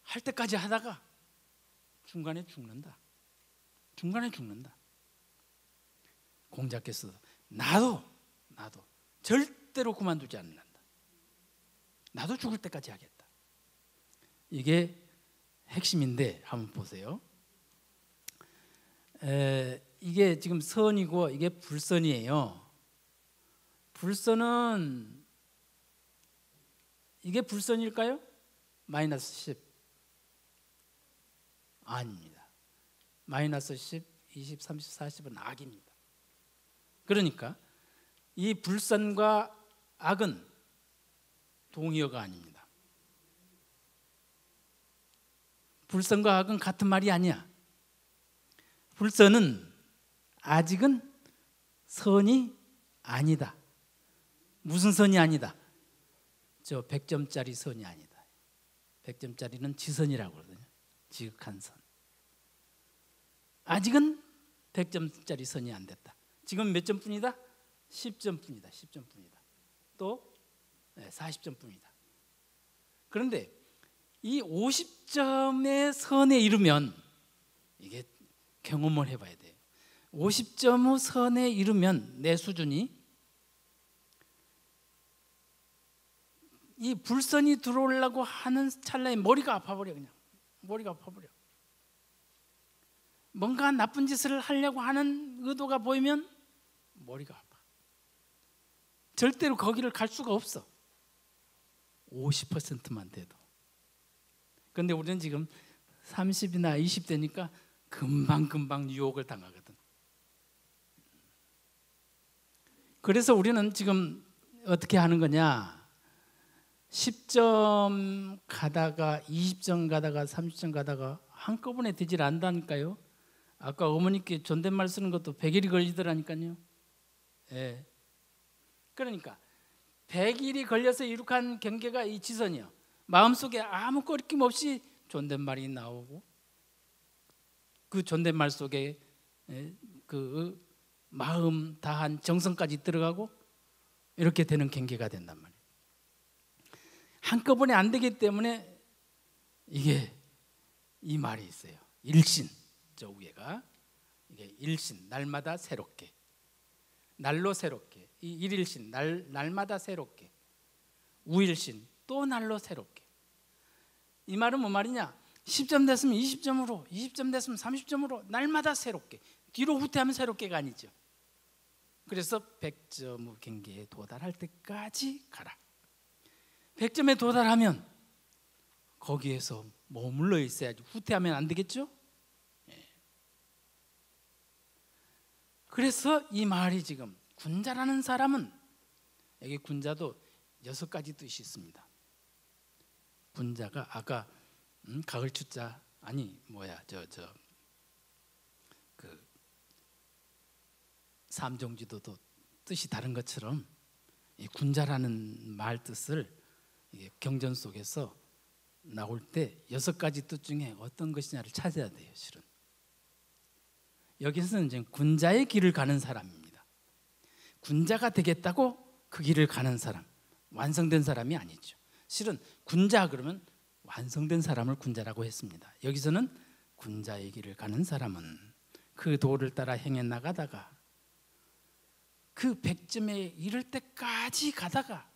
[SPEAKER 1] 할 때까지 하다가 중간에 죽는다. 공자께서 나도 절대로 그만두지 않는다. 나도 죽을 때까지 하겠다. 이게 핵심인데 한번 보세요. 이게 지금 선이고 이게 불선이에요. 불선은 이게 불선일까요? 마이너스 10 아닙니다. 마이너스 10, 20, 30, 40은 악입니다. 그러니까 이 불선과 악은 동의어가 아닙니다. 불선과 악은 같은 말이 아니야. 불선은 아직은 선이 아니다. 무슨 선이 아니다? 저 100점짜리 선이 아니다. 100점짜리는 지선이라고 그러거든요. 지극한 선. 아직은 100점짜리 선이 안 됐다. 지금 몇 점뿐이다? 10점뿐이다. 10점뿐이다. 또 40점뿐이다. 그런데 이 50점의 선에 이르면, 이게 경험을 해봐야 돼요. 50점의 선에 이르면 내 수준이, 이 불선이 들어오려고 하는 찰나에 머리가 아파버려. 그냥 머리가 아파버려. 뭔가 나쁜 짓을 하려고 하는 의도가 보이면 머리가 아파. 절대로 거기를 갈 수가 없어. 50%만 돼도. 그런데 우리는 지금 30이나 20대니까 금방 유혹을 당하거든. 그래서 우리는 지금 어떻게 하는 거냐? 10점 가다가 20점 가다가 30점 가다가 한꺼번에 되질 않다니까요. 아까 어머니께 존댓말 쓰는 것도 100일이 걸리더라니까요. 예. 그러니까 100일이 걸려서 이룩한 경계가 이 지선이요. 마음속에 아무 꺼리낌 없이 존댓말이 나오고, 그 존댓말 속에 그 마음 다한 정성까지 들어가고, 이렇게 되는 경계가 된단 말이에요. 한꺼번에 안 되기 때문에 이게 이 말이 있어요. 일신, 저 위에가 이게 일신, 날마다 새롭게, 날로 새롭게. 이 일일신, 날마다 새롭게. 우일신, 또 날로 새롭게. 이 말은 뭐 말이냐? 10점 됐으면 20점으로, 20점 됐으면 30점으로 날마다 새롭게. 뒤로 후퇴하면 새롭게가 아니죠. 그래서 100점 경계에 도달할 때까지 가라. 100점에 도달하면 거기에서 머물러 있어야지. 후퇴하면 안 되겠죠? 그래서 이 말이 지금 군자라는 사람은, 여기 군자도 6가지 뜻이 있습니다. 군자가 아까 가을추자 아니 뭐야 그 삼종지도도 뜻이 다른 것처럼 이 군자라는 말 뜻을 이게 경전 속에서 나올 때 6가지 뜻 중에 어떤 것이냐를 찾아야 돼요. 실은 여기서는 이제 군자의 길을 가는 사람입니다. 군자가 되겠다고 그 길을 가는 사람, 완성된 사람이 아니죠. 실은 군자 그러면 완성된 사람을 군자라고 했습니다. 여기서는 군자의 길을 가는 사람은 그 도를 따라 행해 나가다가 그 100점에 이를 때까지 가다가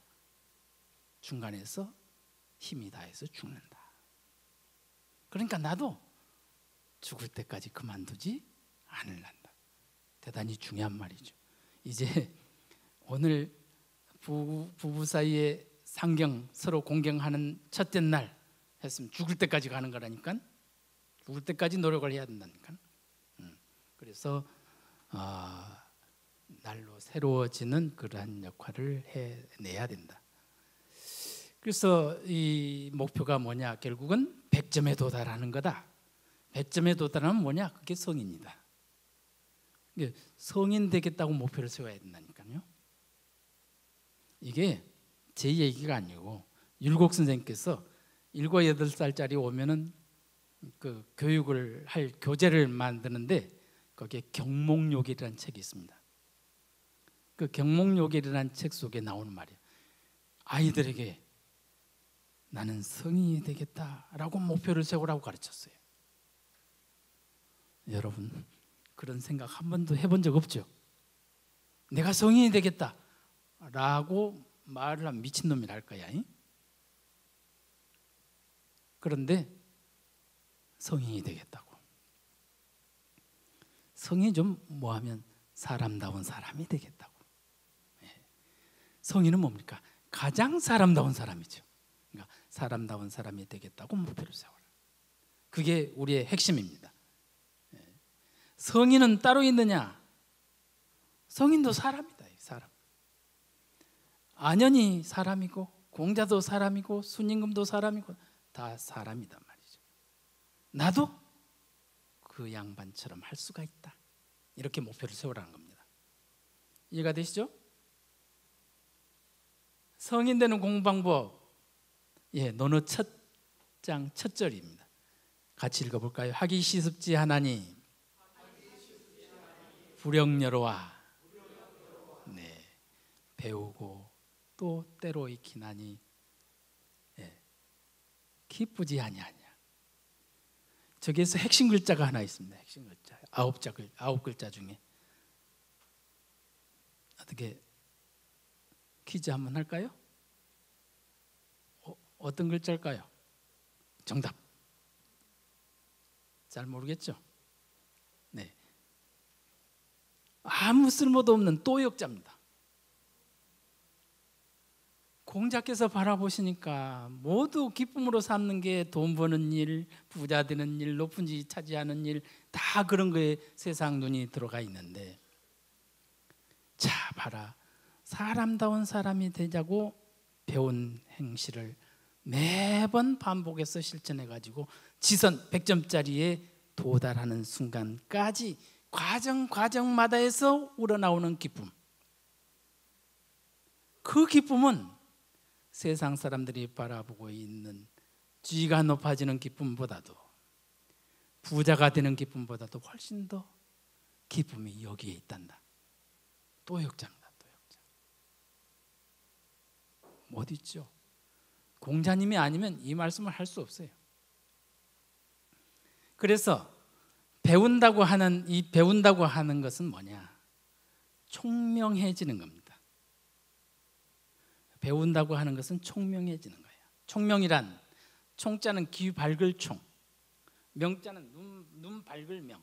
[SPEAKER 1] 중간에서 힘이 다해서 죽는다. 그러니까 나도 죽을 때까지 그만두지 않을란다. 대단히 중요한 말이죠. 이제 오늘 부부 사이에 상경, 서로 공경하는 첫째 날 했으면 죽을 때까지 가는 거라니까. 죽을 때까지 노력을 해야 된다니까. 그래서 날로 새로워지는 그러한 역할을 해내야 된다. 그래서 이 목표가 뭐냐? 결국은 100점에 도달하는 거다. 100점에 도달하면 뭐냐? 그게 성인이다. 성인 되겠다고 목표를 세워야 된다니까요. 이게 제 얘기가 아니고 율곡 선생님께서 7, 8살짜리 오면은 그 교육을 할 교재를 만드는데 거기에 경목요길이라는 책이 있습니다. 그 경목요길이라는 책 속에 나오는 말이에요. 아이들에게 나는 성인이 되겠다라고 목표를 세우라고 가르쳤어요. 여러분 그런 생각 한 번도 해본 적 없죠? 내가 성인이 되겠다라고 말을 하면 미친놈이라 할 거야. 그런데 성인이 되겠다고. 성인이 좀 뭐하면 사람다운 사람이 되겠다고. 성인은 뭡니까? 가장 사람다운 사람이죠. 그러니까 사람다운 사람이 되겠다고 목표를 세워라. 그게 우리의 핵심입니다. 성인은 따로 있느냐? 성인도 사람이다. 사람. 안현이 사람이고 공자도 사람이고 순임금도 사람이고 다 사람이단 말이죠. 나도 그 양반처럼 할 수가 있다. 이렇게 목표를 세우라는 겁니다. 이해가 되시죠? 성인 되는 공부방법, 논어 첫 장 첫 절입니다. 같이 읽어볼까요? 하기 시습지 하나니 불영여로와 배우고 또 때로 익히나니 기쁘지 아니하냐. 저기에서 핵심 글자가 하나 있습니다. 핵심 글자 9글자 중에 어떻게 퀴즈 한번 할까요? 어떤 글자일까요? 정답. 잘 모르겠죠? 네. 아무 쓸모도 없는 또역자입니다. 공자께서 바라보시니까 모두 기쁨으로 삼는 게 돈 버는 일, 부자 되는 일, 높은 지 차지하는 일, 다 그런 거에 세상 눈이 들어가 있는데, 자 봐라, 사람다운 사람이 되자고 배운 행실을 매번 반복해서 실천해가지고 지선 100점짜리에 도달하는 순간까지 과정마다에서 우러나오는 기쁨, 그 기쁨은 세상 사람들이 바라보고 있는 지위가 높아지는 기쁨보다도, 부자가 되는 기쁨보다도 훨씬 더 기쁨이 여기에 있단다. 또역자입니다. 또역자. 못 있죠. 공자님이 아니면 이 말씀을 할 수 없어요. 그래서 배운다고 하는 것은 뭐냐? 총명해지는 겁니다. 배운다고 하는 것은 총명해지는 거예요. 총명이란, 총자는 귀 밝을 총, 명자는 눈 밝을 명.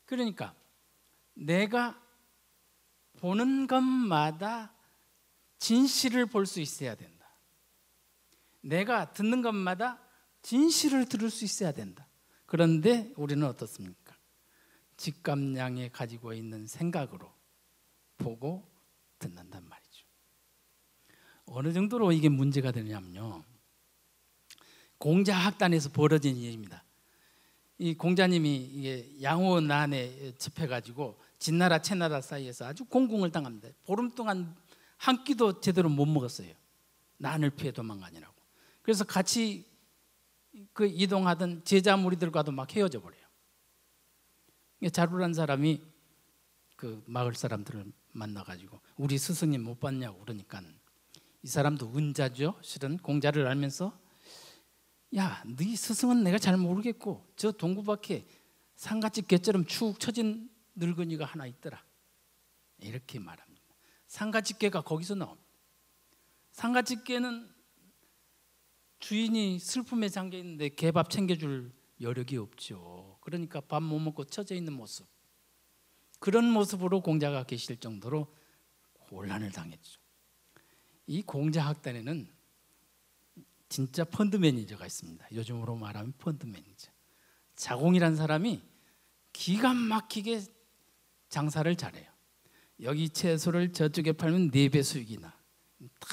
[SPEAKER 1] 그러니까 내가 보는 것마다 진실을 볼 수 있어야 된다. 내가 듣는 것마다 진실을 들을 수 있어야 된다. 그런데 우리는 어떻습니까? 직감량에 가지고 있는 생각으로 보고 듣는단 말이죠. 어느 정도로 이게 문제가 되냐면요, 공자학단에서 벌어진 일입니다. 이 공자님이 이게 양호난에 짚혀가지고 진나라 채나라 사이에서 아주 공공을 당합니다. 보름 동안 한 끼도 제대로 못 먹었어요. 난을 피해 도망가느라고. 그래서 같이 그 이동하던 제자 무리들과도 막 헤어져 버려요. 자루란 사람이 그 마을 사람들을 만나가지고 우리 스승님 못 봤냐고 그러니까 이 사람도 은자죠. 실은 공자를 알면서 야, 네 스승은 내가 잘 모르겠고 저 동구 밖에 상갓집 개처럼 축 처진 늙은이가 하나 있더라. 이렇게 말합니다. 상갓집 개가 거기서 나옵니다. 상갓집 개는 주인이 슬픔에 잠겨 있는데 개밥 챙겨줄 여력이 없죠. 그러니까 밥 못 먹고 처져 있는 모습, 그런 모습으로 공자가 계실 정도로 혼란을 당했죠. 이 공자학단에는 진짜 펀드 매니저가 있습니다. 요즘으로 말하면 펀드 매니저. 자공이란 사람이 기가 막히게 장사를 잘해요. 여기 채소를 저쪽에 팔면 4배 수익이나 탁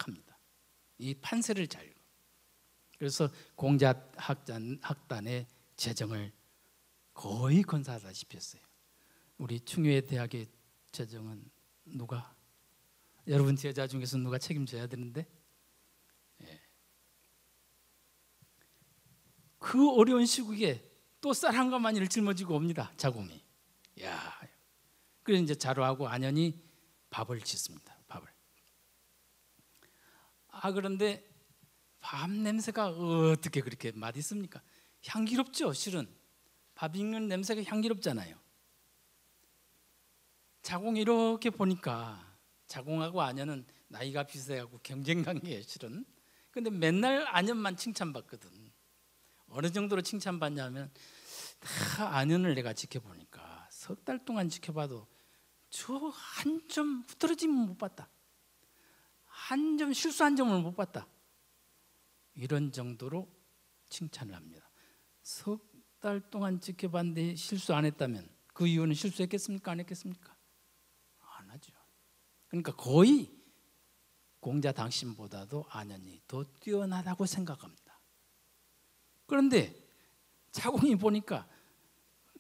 [SPEAKER 1] 합니다. 이 판세를 잘 읽어. 그래서 공자학단의 재정을 거의 건사하다시피 했어요. 우리 충효의 대학의 재정은 누가? 여러분 제자 중에서 누가 책임져야 되는데, 그 어려운 시국에 또 쌀 한 가마니를 짊어지고 옵니다. 자공이. 야, 그래서 이제 자루하고 안연히 밥을 짓습니다. 밥을. 그런데 밥 냄새가 어떻게 그렇게 맛있습니까? 향기롭죠. 실은 밥 익는 냄새가 향기롭잖아요. 자공이 이렇게 보니까, 자공하고 안연은 나이가 비슷해갖고 경쟁 관계예요. 실은. 근데 맨날 안연만 칭찬받거든. 어느 정도로 칭찬받냐면, 다 안연을 내가 지켜보니까 석 달 동안 지켜봐도 저 한 점 흐트러짐을 못 봤다. 한 점 실수한 점을 못 봤다. 이런 정도로 칭찬을 합니다. 석 달 동안 지켜봤는데 실수 안 했다면 그 이유는 실수했겠습니까? 안 했겠습니까? 안 하죠. 그러니까 거의 공자 당신보다도 안연이 더 뛰어나다고 생각합니다. 그런데 자공이 보니까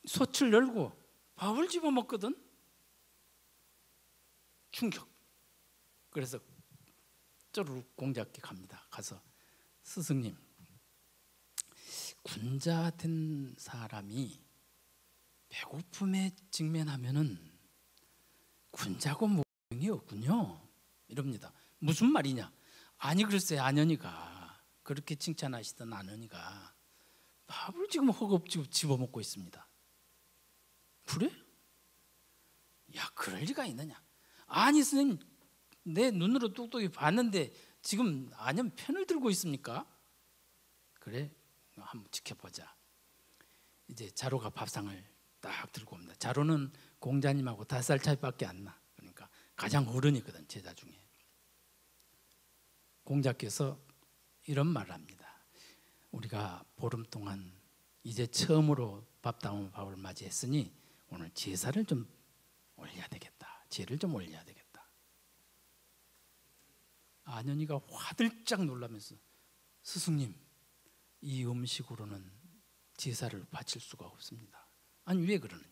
[SPEAKER 1] 솥을 열고 밥을 집어먹거든. 충격. 그래서 쪼르륵 공자께 갑니다. 가서 스승님, 군자 된 사람이 배고픔에 직면하면은 군자고 모형이 없군요. 이럽니다. 무슨 말이냐? 아니 글쎄, 안연이가 그렇게 칭찬하시던 안연이가 밥을 지금 허겁지겁 집어먹고 있습니다. 그래? 야, 그럴 리가 있느냐? 아니 선생님, 내 눈으로 똑똑히 봤는데 지금 안연 편을 들고 있습니까? 그래, 한번 지켜보자. 이제 자루가 밥상을 딱 들고 옵니다. 자루는 공자님하고 5살 차이밖에 안 나. 그러니까 가장 어른이거든, 제자 중에. 공자께서 이런 말을 합니다. 우리가 보름 동안 이제 처음으로 밥다운 밥을 맞이했으니 오늘 제사를 좀 올려야 되겠다. 제를 좀 올려야 되겠다. 안연이가 화들짝 놀라면서, 스승님, 이 음식으로는 제사를 바칠 수가 없습니다. 아니 왜 그러느냐?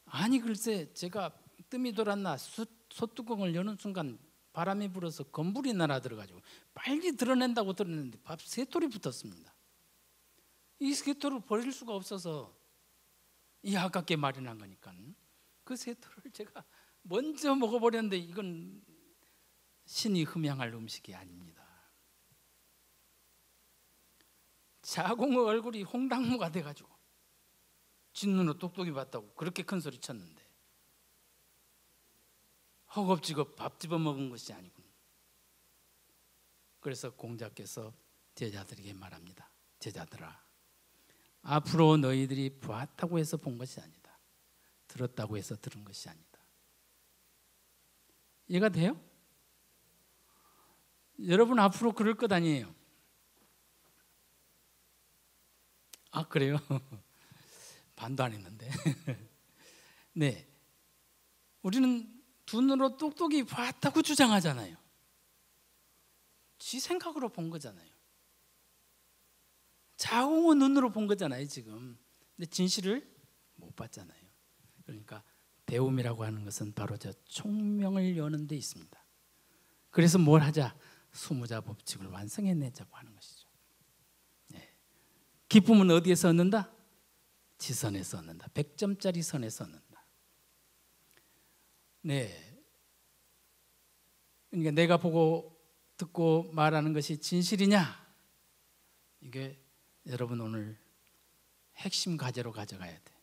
[SPEAKER 1] 아니 글쎄, 제가 뜸이 돌았나 솥뚜껑을 여는 순간 바람이 불어서 건불이 날아들어가지고 빨리 드러낸다고 들었는데 밥 3톨이 붙었습니다. 이 3톨을 버릴 수가 없어서 이 아깝게 마련한 거니까 그 3톨을 제가 먼저 먹어버렸는데 이건 신이 흠양할 음식이 아닙니다. 자공의 얼굴이 홍당무가 돼가지고 뒷눈으로 똑똑히 봤다고 그렇게 큰 소리 쳤는데 허겁지겁 밥 집어먹은 것이 아니군. 그래서 공자께서 제자들에게 말합니다. 제자들아, 앞으로 너희들이 보았다고 해서 본 것이 아니다. 들었다고 해서 들은 것이 아니다. 이해가 돼요? 여러분 앞으로 그럴 것 아니에요. 그래요? 반도 안 했는데 네, 우리는 눈으로 똑똑히 봤다고 주장하잖아요. 지 생각으로 본 거잖아요. 자웅의 눈으로 본 거잖아요 지금. 근데 진실을 못 봤잖아요. 그러니까 배움이라고 하는 것은 바로 저 총명을 여는 데 있습니다. 그래서 뭘 하자? 수무자 법칙을 완성해내자고 하는 것이죠. 네. 기쁨은 어디에서 얻는다? 지선에서 얻는다. 100점짜리 선에서 얻는다. 네. 그러니까 내가 보고 듣고 말하는 것이 진실이냐? 이게 여러분 오늘 핵심 과제로 가져가야 돼.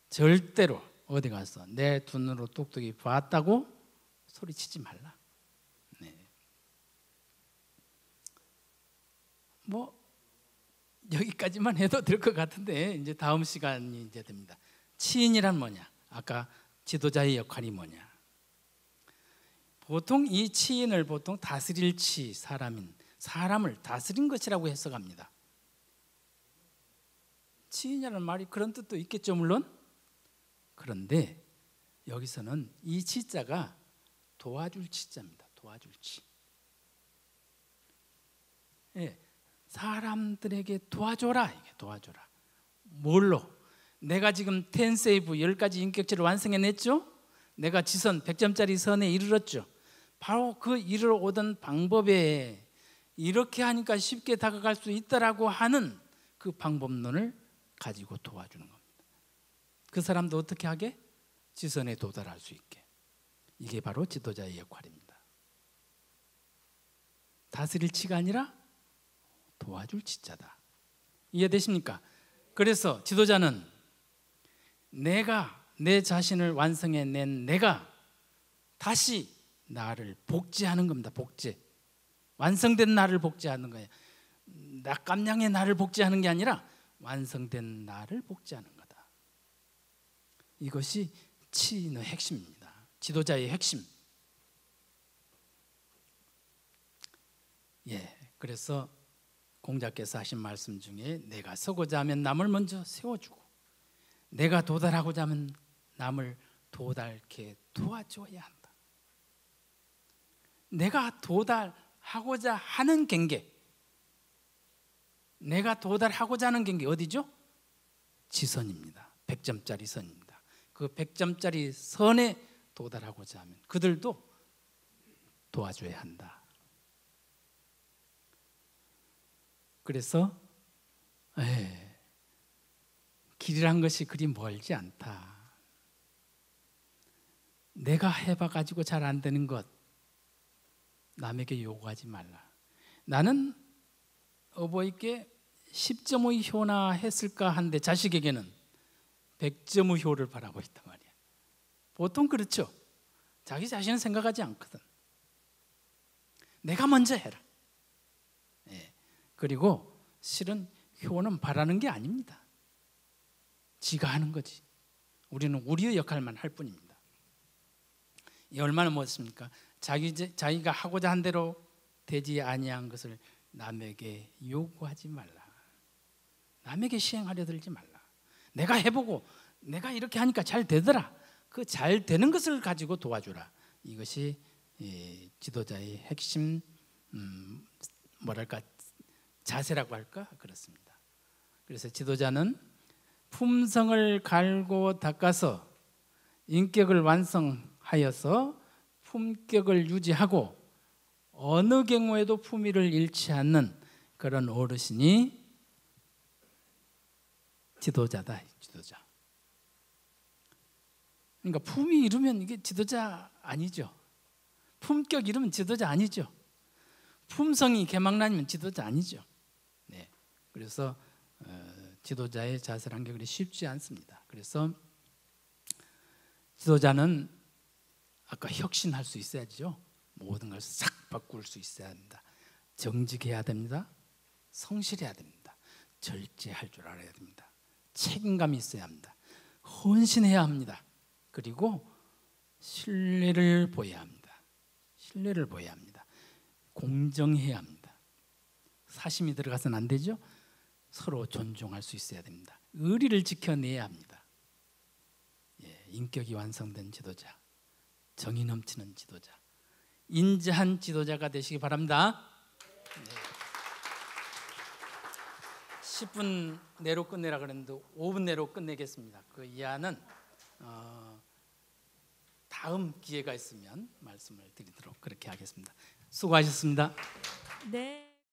[SPEAKER 1] 절대로 어디 가서 내 눈으로 똑똑히 봤다고 소리치지 말라. 네. 뭐 여기까지만 해도 될 것 같은데 이제 다음 시간이 이제 됩니다. 치인이란 뭐냐? 아까 지도자의 역할이 뭐냐? 보통 이 치인을 보통 다스릴 치, 사람을 다스린 것이라고 해석합니다. 치인이라는 말이 그런 뜻도 있겠죠 물론. 그런데 여기서는 이 치자가 도와줄 치자입니다. 도와줄 치. 예, 사람들에게 도와줘라. 이게 도와줘라. 뭘로? 내가 지금 10세이브 10가지 인격체를 완성해냈죠. 내가 지선 100점짜리 선에 이르렀죠. 바로 그 이르러 오던 방법에 이렇게 하니까 쉽게 다가갈 수 있다라고 하는 그 방법론을 가지고 도와주는 겁니다. 그 사람도 어떻게 하게? 지선에 도달할 수 있게. 이게 바로 지도자의 역할입니다. 다스릴 치가 아니라 도와줄 치자다. 이해되십니까? 그래서 지도자는 내가 내 자신을 완성해낸 내가 다시 나를 복제하는 겁니다. 복제. 완성된 나를 복제하는 거예요. 깜냥의 나를 복제하는 게 아니라 완성된 나를 복제하는 거다. 이것이 치인의 핵심입니다. 지도자의 핵심. 예, 그래서 공자께서 하신 말씀 중에 내가 서고자 하면 남을 먼저 세워주고 내가 도달하고자 하면 남을 도달케 도와줘야 한다. 내가 도달하고자 하는 경계, 내가 도달하고자 하는 경계 어디죠? 지선입니다. 100점짜리 선입니다. 그 100점짜리 선에 도달하고자 하면 그들도 도와줘야 한다. 그래서 길이란 것이 그리 멀지 않다. 내가 해봐가지고 잘 안 되는 것 남에게 요구하지 말라. 나는 어버이께 10점의 효나 했을까 한데 자식에게는 100점의 효를 바라고 있단 말이야. 보통 그렇죠. 자기 자신은 생각하지 않거든. 내가 먼저 해라. 그리고 실은 효는 바라는 게 아닙니다. 지가 하는 거지. 우리는 우리의 역할만 할 뿐입니다. 이 얼마나 멋있습니까? 자기가 하고자 한 대로 되지 아니한 것을 남에게 요구하지 말라. 남에게 시행하려 들지 말라. 내가 해보고 내가 이렇게 하니까 잘 되더라. 그 잘 되는 것을 가지고 도와주라. 이것이 지도자의 핵심 자세라고 할까? 그렇습니다. 그래서 지도자는 품성을 갈고 닦아서 인격을 완성하여서 품격을 유지하고 어느 경우에도 품위를 잃지 않는 그런 어르신이 지도자다. 지도자. 그러니까 품위 잃으면 이게 지도자 아니죠. 품격 잃으면 지도자 아니죠. 품성이 개망나면 지도자 아니죠. 네. 그래서 지도자의 자세라는 게 그리 쉽지 않습니다. 그래서 지도자는 아까 혁신할 수 있어야죠. 모든 걸 싹 바꿀 수 있어야 한다. 정직해야 됩니다. 성실해야 됩니다. 절제할 줄 알아야 됩니다. 책임감이 있어야 합니다. 헌신해야 합니다. 그리고 신뢰를 보여야 합니다. 신뢰를 보여야 합니다. 공정해야 합니다. 사심이 들어가서는 안 되죠. 서로 존중할 수 있어야 됩니다. 의리를 지켜내야 합니다. 인격이 완성된 지도자, 정의 넘치는 지도자, 인자한 지도자가 되시기 바랍니다. 네. 10분 내로 끝내라 그랬는데 5분 내로 끝내겠습니다. 그 이하는 다음 기회가 있으면 말씀을 드리도록 그렇게 하겠습니다. 수고하셨습니다.
[SPEAKER 3] 네.